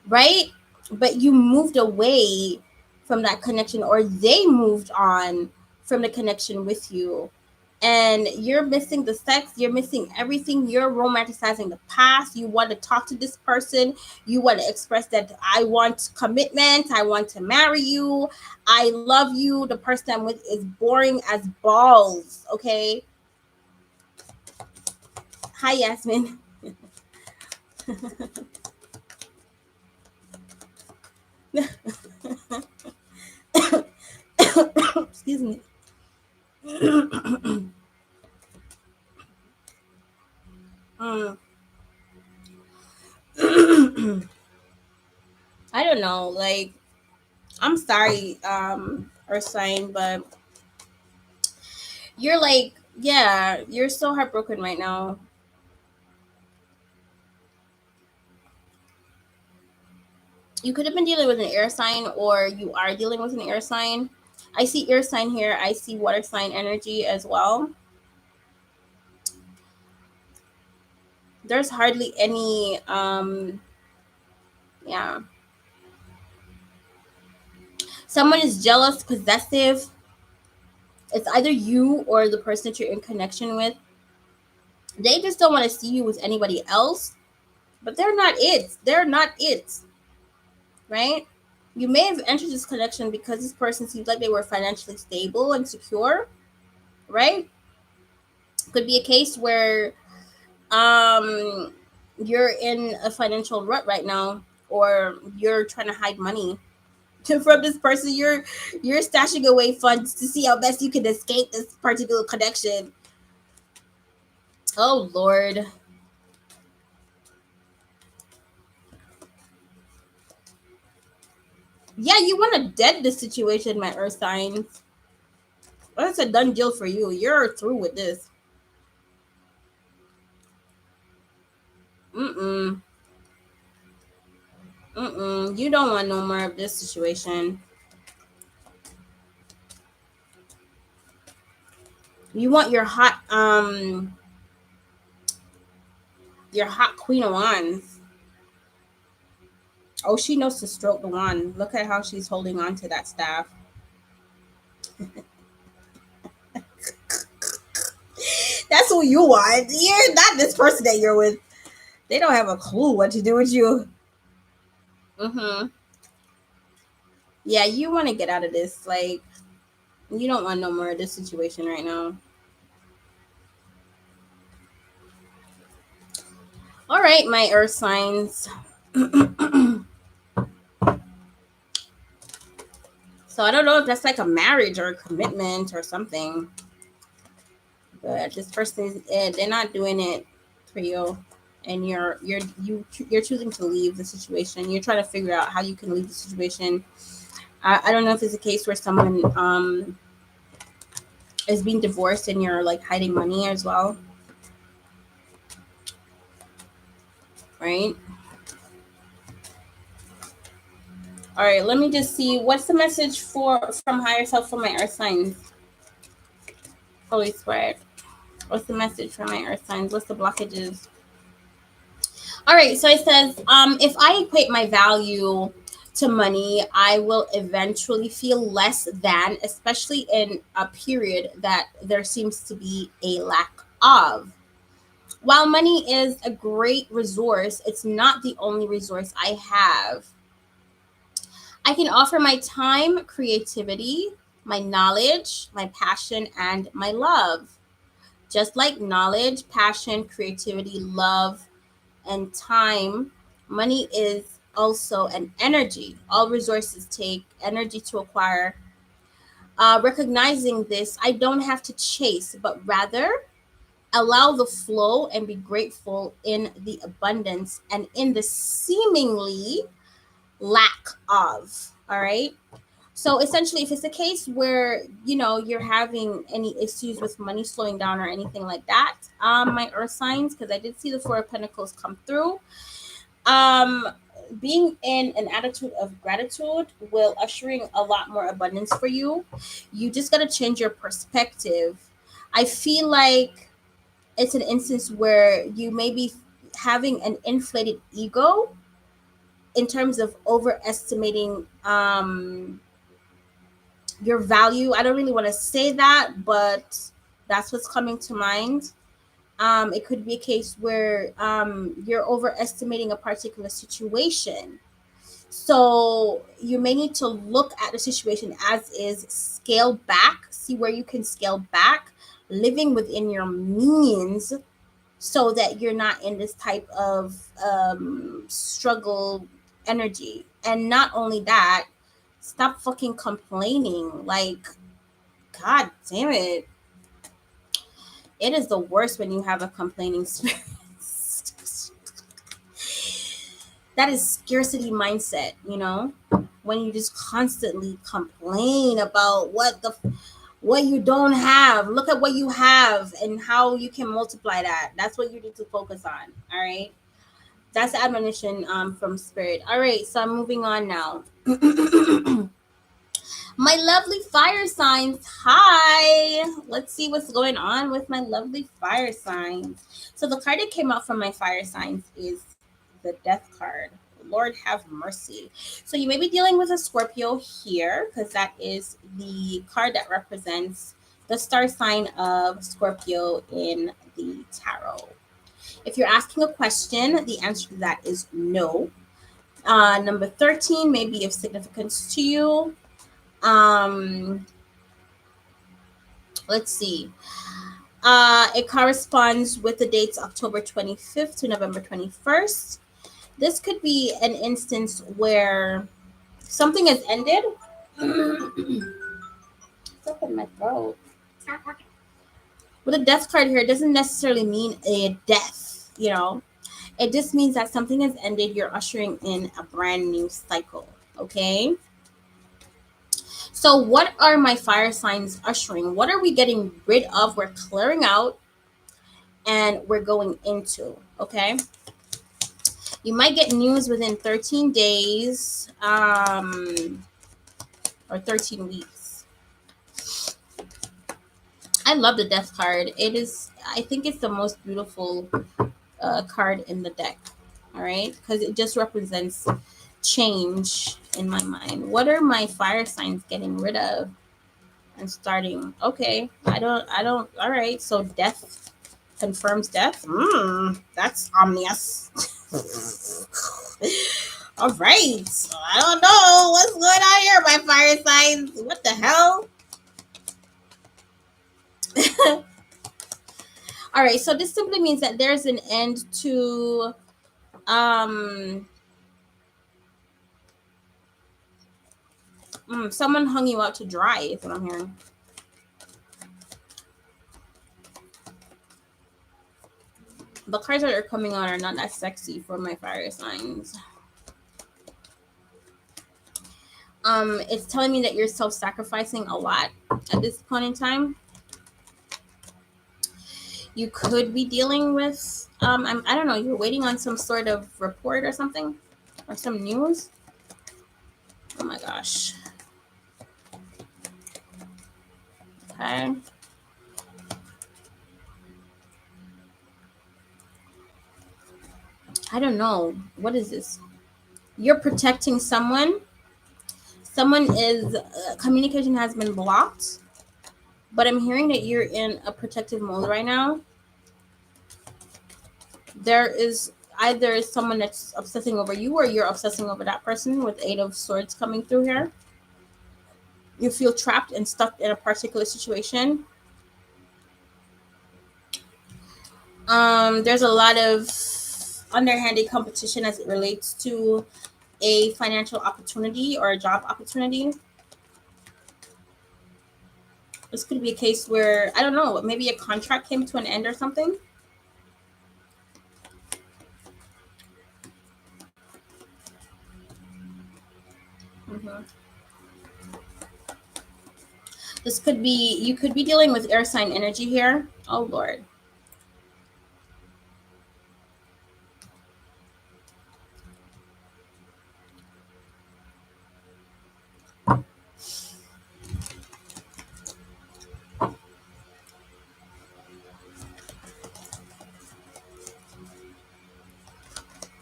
right? But you moved away from that connection, or they moved on from the connection with you. And you're missing the sex, you're missing everything. You're romanticizing the past. You want to talk to this person. You want to express that I want commitment. I want to marry you. I love you. The person I'm with is boring as balls. Okay. Hi, Yasmin. Excuse me. Mm. I don't know. Like, I'm sorry, Earth sign, but you're like, yeah, you're so heartbroken right now. You could have been dealing with an air sign, or you are dealing with an air sign. I see air sign here. I see water sign energy as well. There's hardly any, yeah. Someone is jealous, possessive. It's either you or the person that you're in connection with. They just don't want to see you with anybody else, but they're not it. They're not it, right? You may have entered this connection because this person seems like they were financially stable and secure, right? Could be a case where um you're in a financial rut right now, or you're trying to hide money from this person. You're stashing away funds to see how best you can escape this particular connection. Oh Lord. Yeah, you want to dead the situation, my earth signs. That's a done deal for you. You're through with this. Mm-mm. Mm-mm. You don't want no more of this situation. You want your hot queen of wands. Oh, she knows to stroke the wand. Look at how she's holding on to that staff. That's who you want. You're not this person that you're with. They don't have a clue what to do with you. Mm-hmm. Yeah, you want to get out of this. Like, you don't want no more of this situation right now. All right, my earth signs. So I don't know if that's like a marriage or a commitment or something, but this person is they're not doing it for you, and you're choosing to leave the situation. You're trying to figure out how you can leave the situation. I don't know if it's a case where someone is being divorced and you're like hiding money as well, right? All right, let me just see what's the message for from higher self for my earth signs. Holy Spirit, what's the message for my earth signs? What's the blockages? All right, so it says, if I equate my value to money, I will eventually feel less than, especially in a period that there seems to be a lack of. While money is a great resource, it's not the only resource I have. I can offer my time, creativity, my knowledge, my passion, and my love. Just like knowledge, passion, creativity, love, and time, money is also an energy. All resources take energy to acquire. Recognizing this, I don't have to chase, but rather allow the flow and be grateful in the abundance and in the seemingly lack of. All right. So essentially, if it's a case where you're having any issues with money slowing down or anything like that, my earth signs, because I did see the Four of Pentacles come through, um being in an attitude of gratitude will ushering a lot more abundance for you. You just got to change your perspective. I feel like it's an instance where you may be having an inflated ego in terms of overestimating your value. I don't really want to say that, but that's what's coming to mind. It could be a case where you're overestimating a particular situation. So you may need to look at the situation as is, scale back, see where you can scale back, living within your means so that you're not in this type of struggle energy. And not only that, stop fucking complaining. Like, God damn it. It is the worst when you have a complaining spirit. That is scarcity mindset, when you just constantly complain about what you don't have. Look at what you have and how you can multiply that. That's what you need to focus on. All right. That's the admonition from spirit. All right, so I'm moving on now. My lovely fire signs. Hi. Let's see what's going on with my lovely fire signs. So the card that came out from my fire signs is the death card. Lord have mercy. So you may be dealing with a Scorpio here because that is the card that represents the star sign of Scorpio in the tarot. If you're asking a question, the answer to that is no. Number 13 may be of significance to you. Um, let's see. It corresponds with the dates October 25th to November 21st. This could be an instance where something has ended. It's up in my throat. With a death card here, it doesn't necessarily mean a death. It just means that something has ended. You're ushering in a brand new cycle. Okay. So, what are my fire signs ushering? What are we getting rid of? We're clearing out and we're going into. Okay. You might get news within 13 days or 13 weeks. I love the death card. It is, I think it's the most beautiful card in the deck. All right. Because it just represents change in my mind. What are my fire signs getting rid of and starting? Okay. I don't, all right. So death confirms death. That's ominous. All right. So I don't know what's going on here, my fire signs. What the hell? All right. So this simply means that there's an end to um someone hung you out to dry, is what I'm hearing. The cards that are coming on are not that sexy for my fire signs. It's telling me that you're self-sacrificing a lot at this point in time. You could be dealing with I don't know, you're waiting on some sort of report or something or some news. Oh my gosh. Okay. I don't know. What is this? You're protecting someone. Someone is communication has been blocked, but I'm hearing that you're in a protective mode right now. There is either someone that's obsessing over you or you're obsessing over that person with Eight of Swords coming through here. You feel trapped and stuck in a particular situation. There's a lot of underhanded competition as it relates to a financial opportunity or a job opportunity. This could be a case where, I don't know, maybe a contract came to an end or something. hmm This could be, you could be dealing with air sign energy here. Oh, Lord.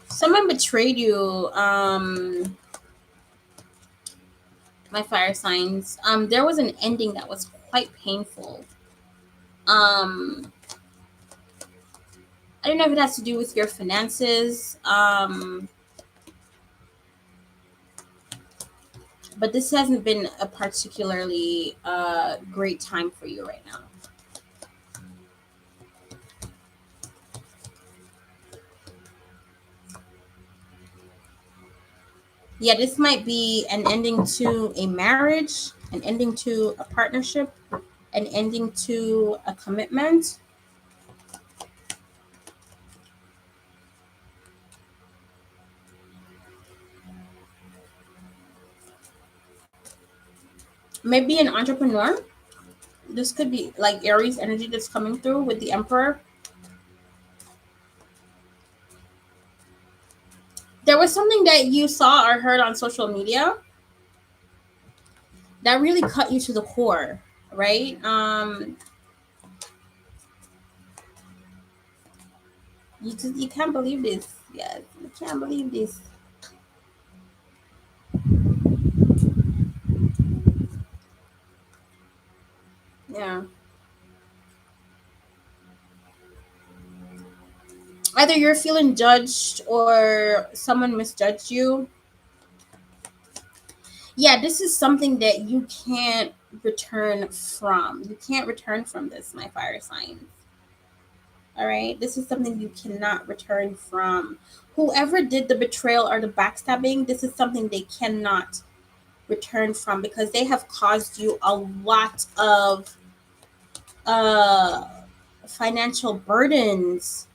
Someone betrayed you. My fire signs. There was an ending that was quite painful. Um, I don't know if it has to do with your finances. But this hasn't been a particularly great time for you right now. Yeah, this might be an ending to a marriage, an ending to a partnership, an ending to a commitment. Maybe an entrepreneur. This could be like Aries energy that's coming through with the Emperor. There was something that you saw or heard on social media that really cut you to the core, right? You can't believe this. Yes, you can't believe this. Yeah. Either you're feeling judged or someone misjudged you. Yeah, this is something that you can't return from. You can't return from this, my fire signs. All right. This is something you cannot return from. Whoever did the betrayal or the backstabbing, this is something they cannot return from because they have caused you a lot of uh financial burdens.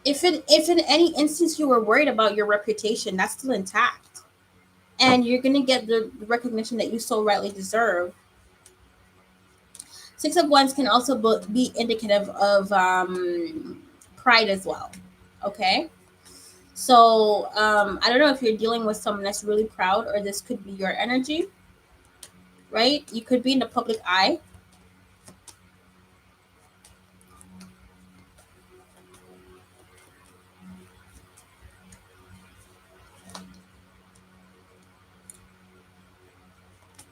If in any instance you were worried about your reputation, that's still intact, and you're gonna get the recognition that you so rightly deserve. Six of Wands can also be indicative of pride as well. Okay, so I don't know if you're dealing with someone that's really proud, or this could be your energy, right? You could be in the public eye.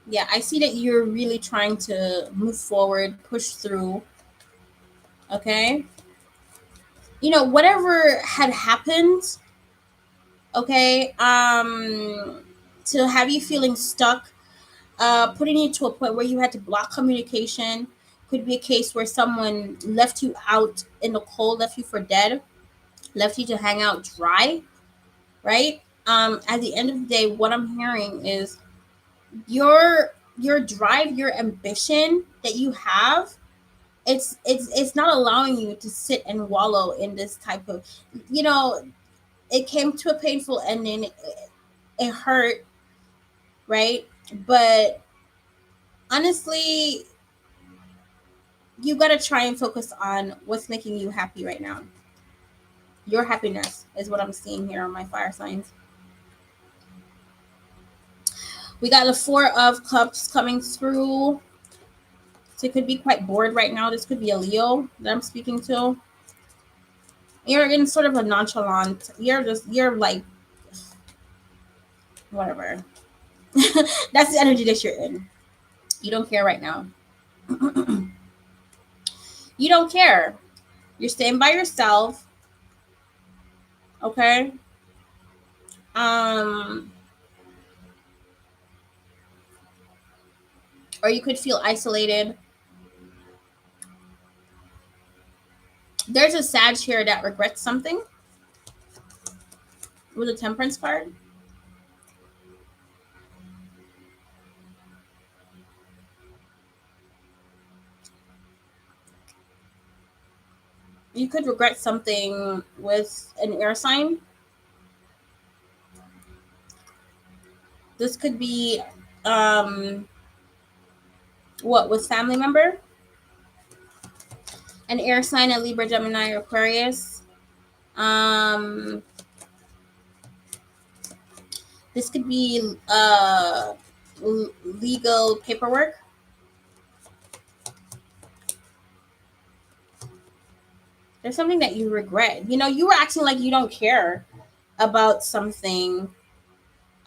Yeah, I see that you're really trying to move forward, push through. Okay, whatever had happened, okay, to have you feeling stuck, putting you to a point where you had to block communication. Could be a case where someone left you out in the cold, left you for dead, left you to hang out dry, right? At the end of the day, what I'm hearing is your drive, your ambition that you have, it's not allowing you to sit and wallow in this type of, you know it came to a painful ending. It hurt, right? But honestly, you got to try and focus on what's making you happy right now. Your happiness is what I'm seeing here on my fire signs. We got the Four of Cups coming through. So it could be quite bored right now. This could be a Leo that I'm speaking to. You're in sort of a nonchalant. You're like, whatever. That's the energy that you're in. You don't care right now. You don't care. You're staying by yourself. Okay. Um, or you could feel isolated. There's a Sag here that regrets something with a Temperance card. You could regret something with an air sign. This could be um what, with family member, an air sign, a Libra, Gemini, or Aquarius. Um, this could be legal paperwork. There's something that you regret. You were acting like you don't care about something.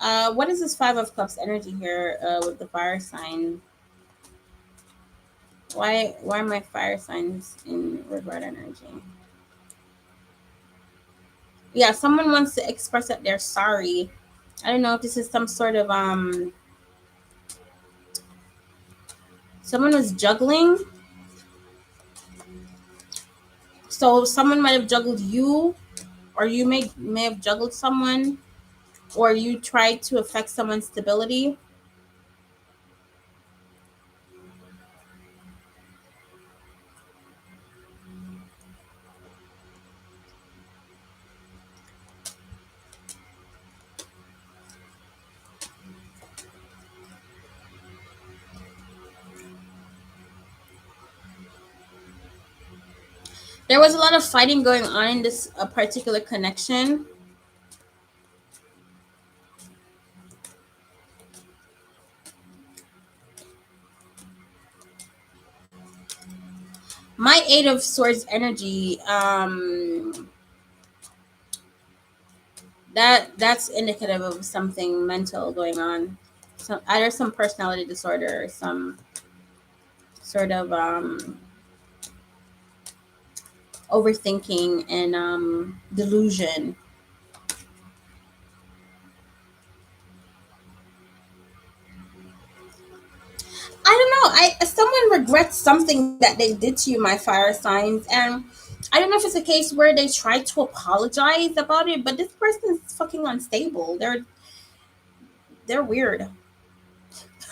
What is this Five of Cups energy here with the fire sign? Why are my fire signs in regret energy? Yeah, someone wants to express that they're sorry. I don't know if this is some sort of someone was juggling. So someone might have juggled you, or you may have juggled someone, or you tried to affect someone's stability. There was a lot of fighting going on in this particular connection. My Eight of Swords energy, that's indicative of something mental going on. Either some personality disorder or some sort of overthinking and delusion. I don't know. Someone regrets something that they did to you, my fire signs, and I don't know if it's a case where they tried to apologize about it, but this person is fucking unstable. They're weird.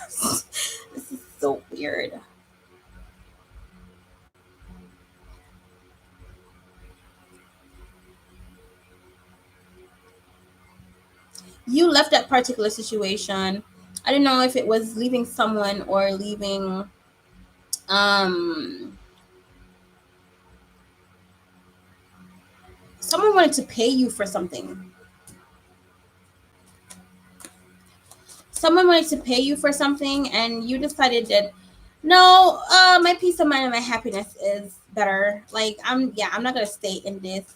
This is so weird. You left that particular situation. I don't know if it was leaving someone or leaving um someone wanted to pay you for something. Someone wanted to pay you for something and you decided that no, my peace of mind and my happiness is better. Like I'm not gonna stay in this.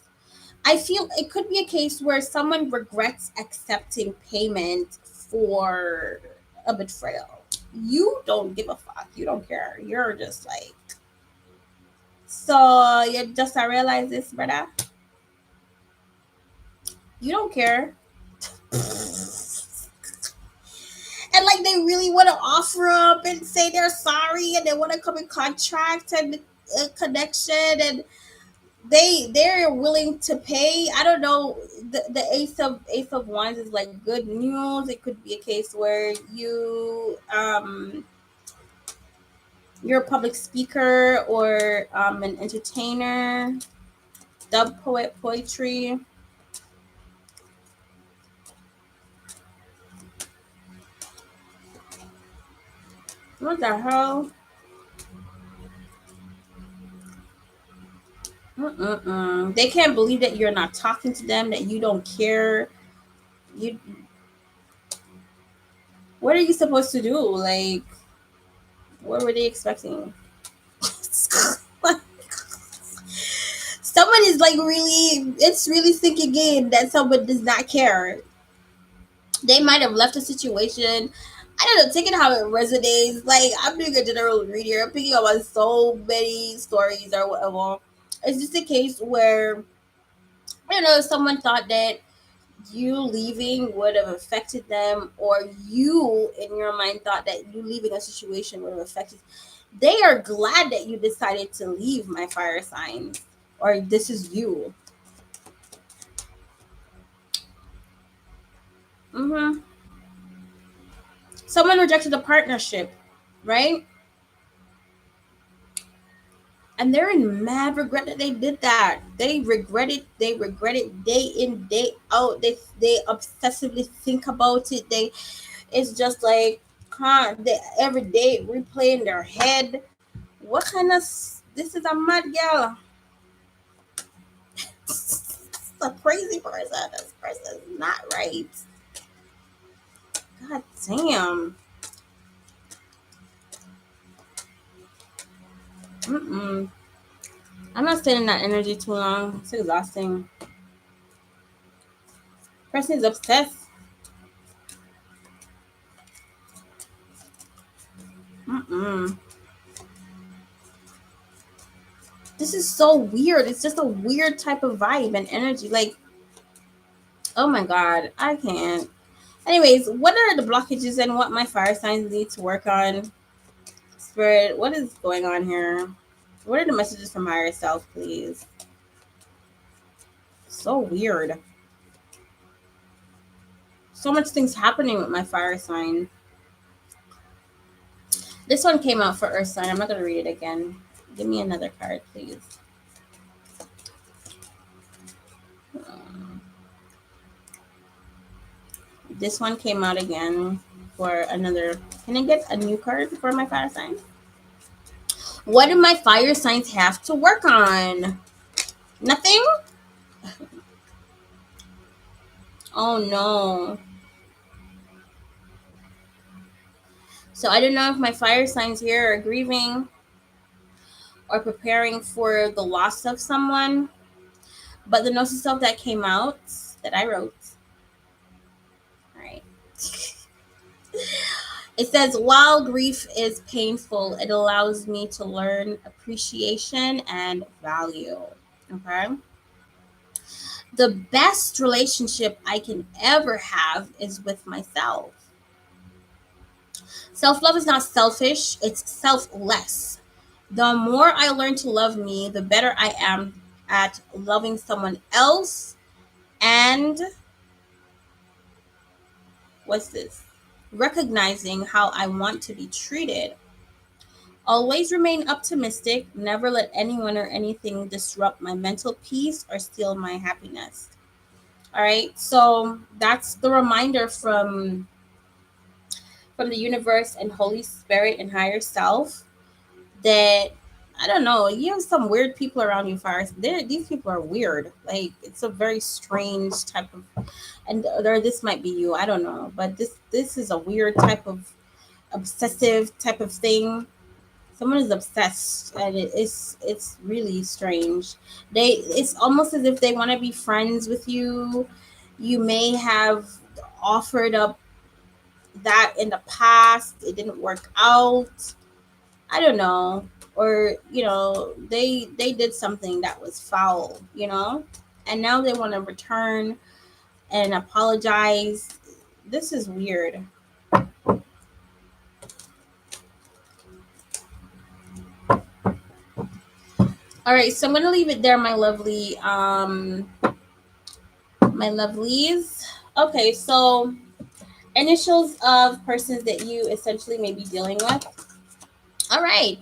I feel it could be a case where someone regrets accepting payment for a betrayal. You don't give a fuck. You don't care. You're just like, so you just I realize this, brother. You don't care. And like they really want to offer up and say they're sorry and they want to come in contract and connection and they're willing to pay. I don't know. The ace of wands is like good news. It could be a case where you're a public speaker or an entertainer, dub poet, poetry. What the hell? Mm-mm-mm. They can't believe that you're not talking to them, that you don't care. You, what are you supposed to do? Like, what were they expecting? Someone is like really, it's really sinking in that someone does not care. They might have left a situation. I don't know, taking how it resonates. Like, I'm being a general reader. I'm picking up on so many stories or whatever. It's just a case where, I don't know, someone thought that you leaving would have affected them, or you, in your mind, thought that you leaving a situation would have affected. They are glad that you decided to leave, my fire sign, or this is you. Mm-hmm. Someone rejected a partnership, right? And they're in mad regret that they did that. They regret it. They regret it day in, day out. They obsessively think about it. It's just like, they every day replay in their head. What kind of this is a mad girl? A crazy person. This person is not right. God damn. Mm-mm. I'm not staying in that energy too long. It's exhausting. Person is obsessed. Mm-mm. This is so weird. It's just a weird type of vibe and energy. Like, oh my god, I can't. Anyways, what are the blockages and what my fire signs need to work on? Spirit, what is going on here? What are the messages from higher self, please? So weird. So much things happening with my fire sign. This one came out for Earth sign. I'm not gonna read it again. Give me another card, please. Um, This one came out again for another. Can I get a new card for my fire sign? What do my fire signs have to work on? Nothing? Oh no. So I don't know if my fire signs here are grieving or preparing for the loss of someone. But the notes itself that came out that I wrote. All right. It says, while grief is painful, it allows me to learn appreciation and value. Okay. The best relationship I can ever have is with myself. Self love is not selfish, it's selfless. The more I learn to love me, the better I am at loving someone else. And what's this? Recognizing how I want to be treated. Always remain optimistic. Never let anyone or anything disrupt my mental peace or steal my happiness. All right. So that's the reminder from the universe and Holy Spirit and higher self that I don't know, you have some weird people around you first. These people are weird. Like it's a very strange type of, and or this might be you. I don't know, but this is a weird type of obsessive type of thing. Someone is obsessed, and it's really strange. It's almost as if they want to be friends with you. You may have offered up that in the past. It didn't work out. I don't know. Or, they did something that was foul. And now they want to return and apologize. This is weird. All right, so I'm gonna leave it there, my lovelies. Okay, so initials of persons that you essentially may be dealing with. All right,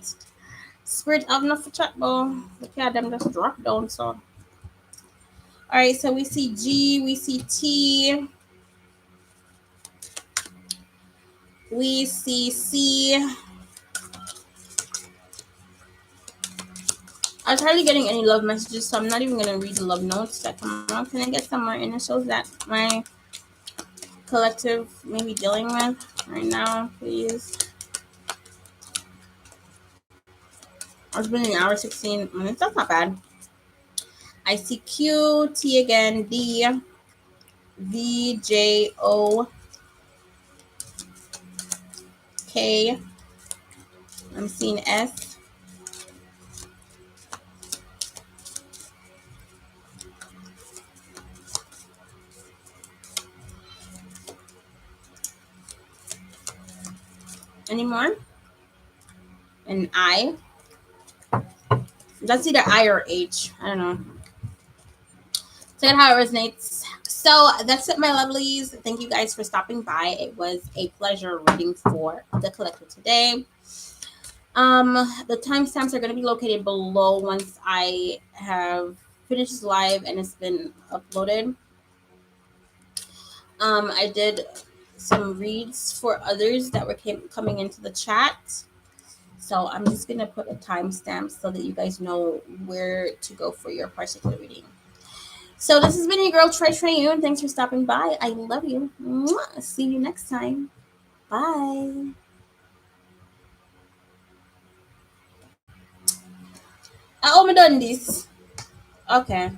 spirit of no chat, look at them just drop down. So, all right, so we see G, we see T, we see C. I was hardly getting any love messages, so I'm not even gonna read the love notes that come up. Can I get some more initials that my collective may be dealing with right now, please? It's been an hour 16 minutes. That's not bad. I see Q, T again, D, V, J, O, K. I'm seeing S. Any more? And I. That's either I or H. I don't know. Check out how it resonates. So that's it, my lovelies. Thank you guys for stopping by. It was a pleasure reading for the collective today. The timestamps are going to be located below once I have finished this live and it's been uploaded. I did some reads for others that were coming into the chat. So I'm just going to put a timestamp so that you guys know where to go for your particular reading. So this has been your girl, Traytriune. Thanks for stopping by. I love you. Mwah. See you next time. Bye. Oh, I'm done this. Okay.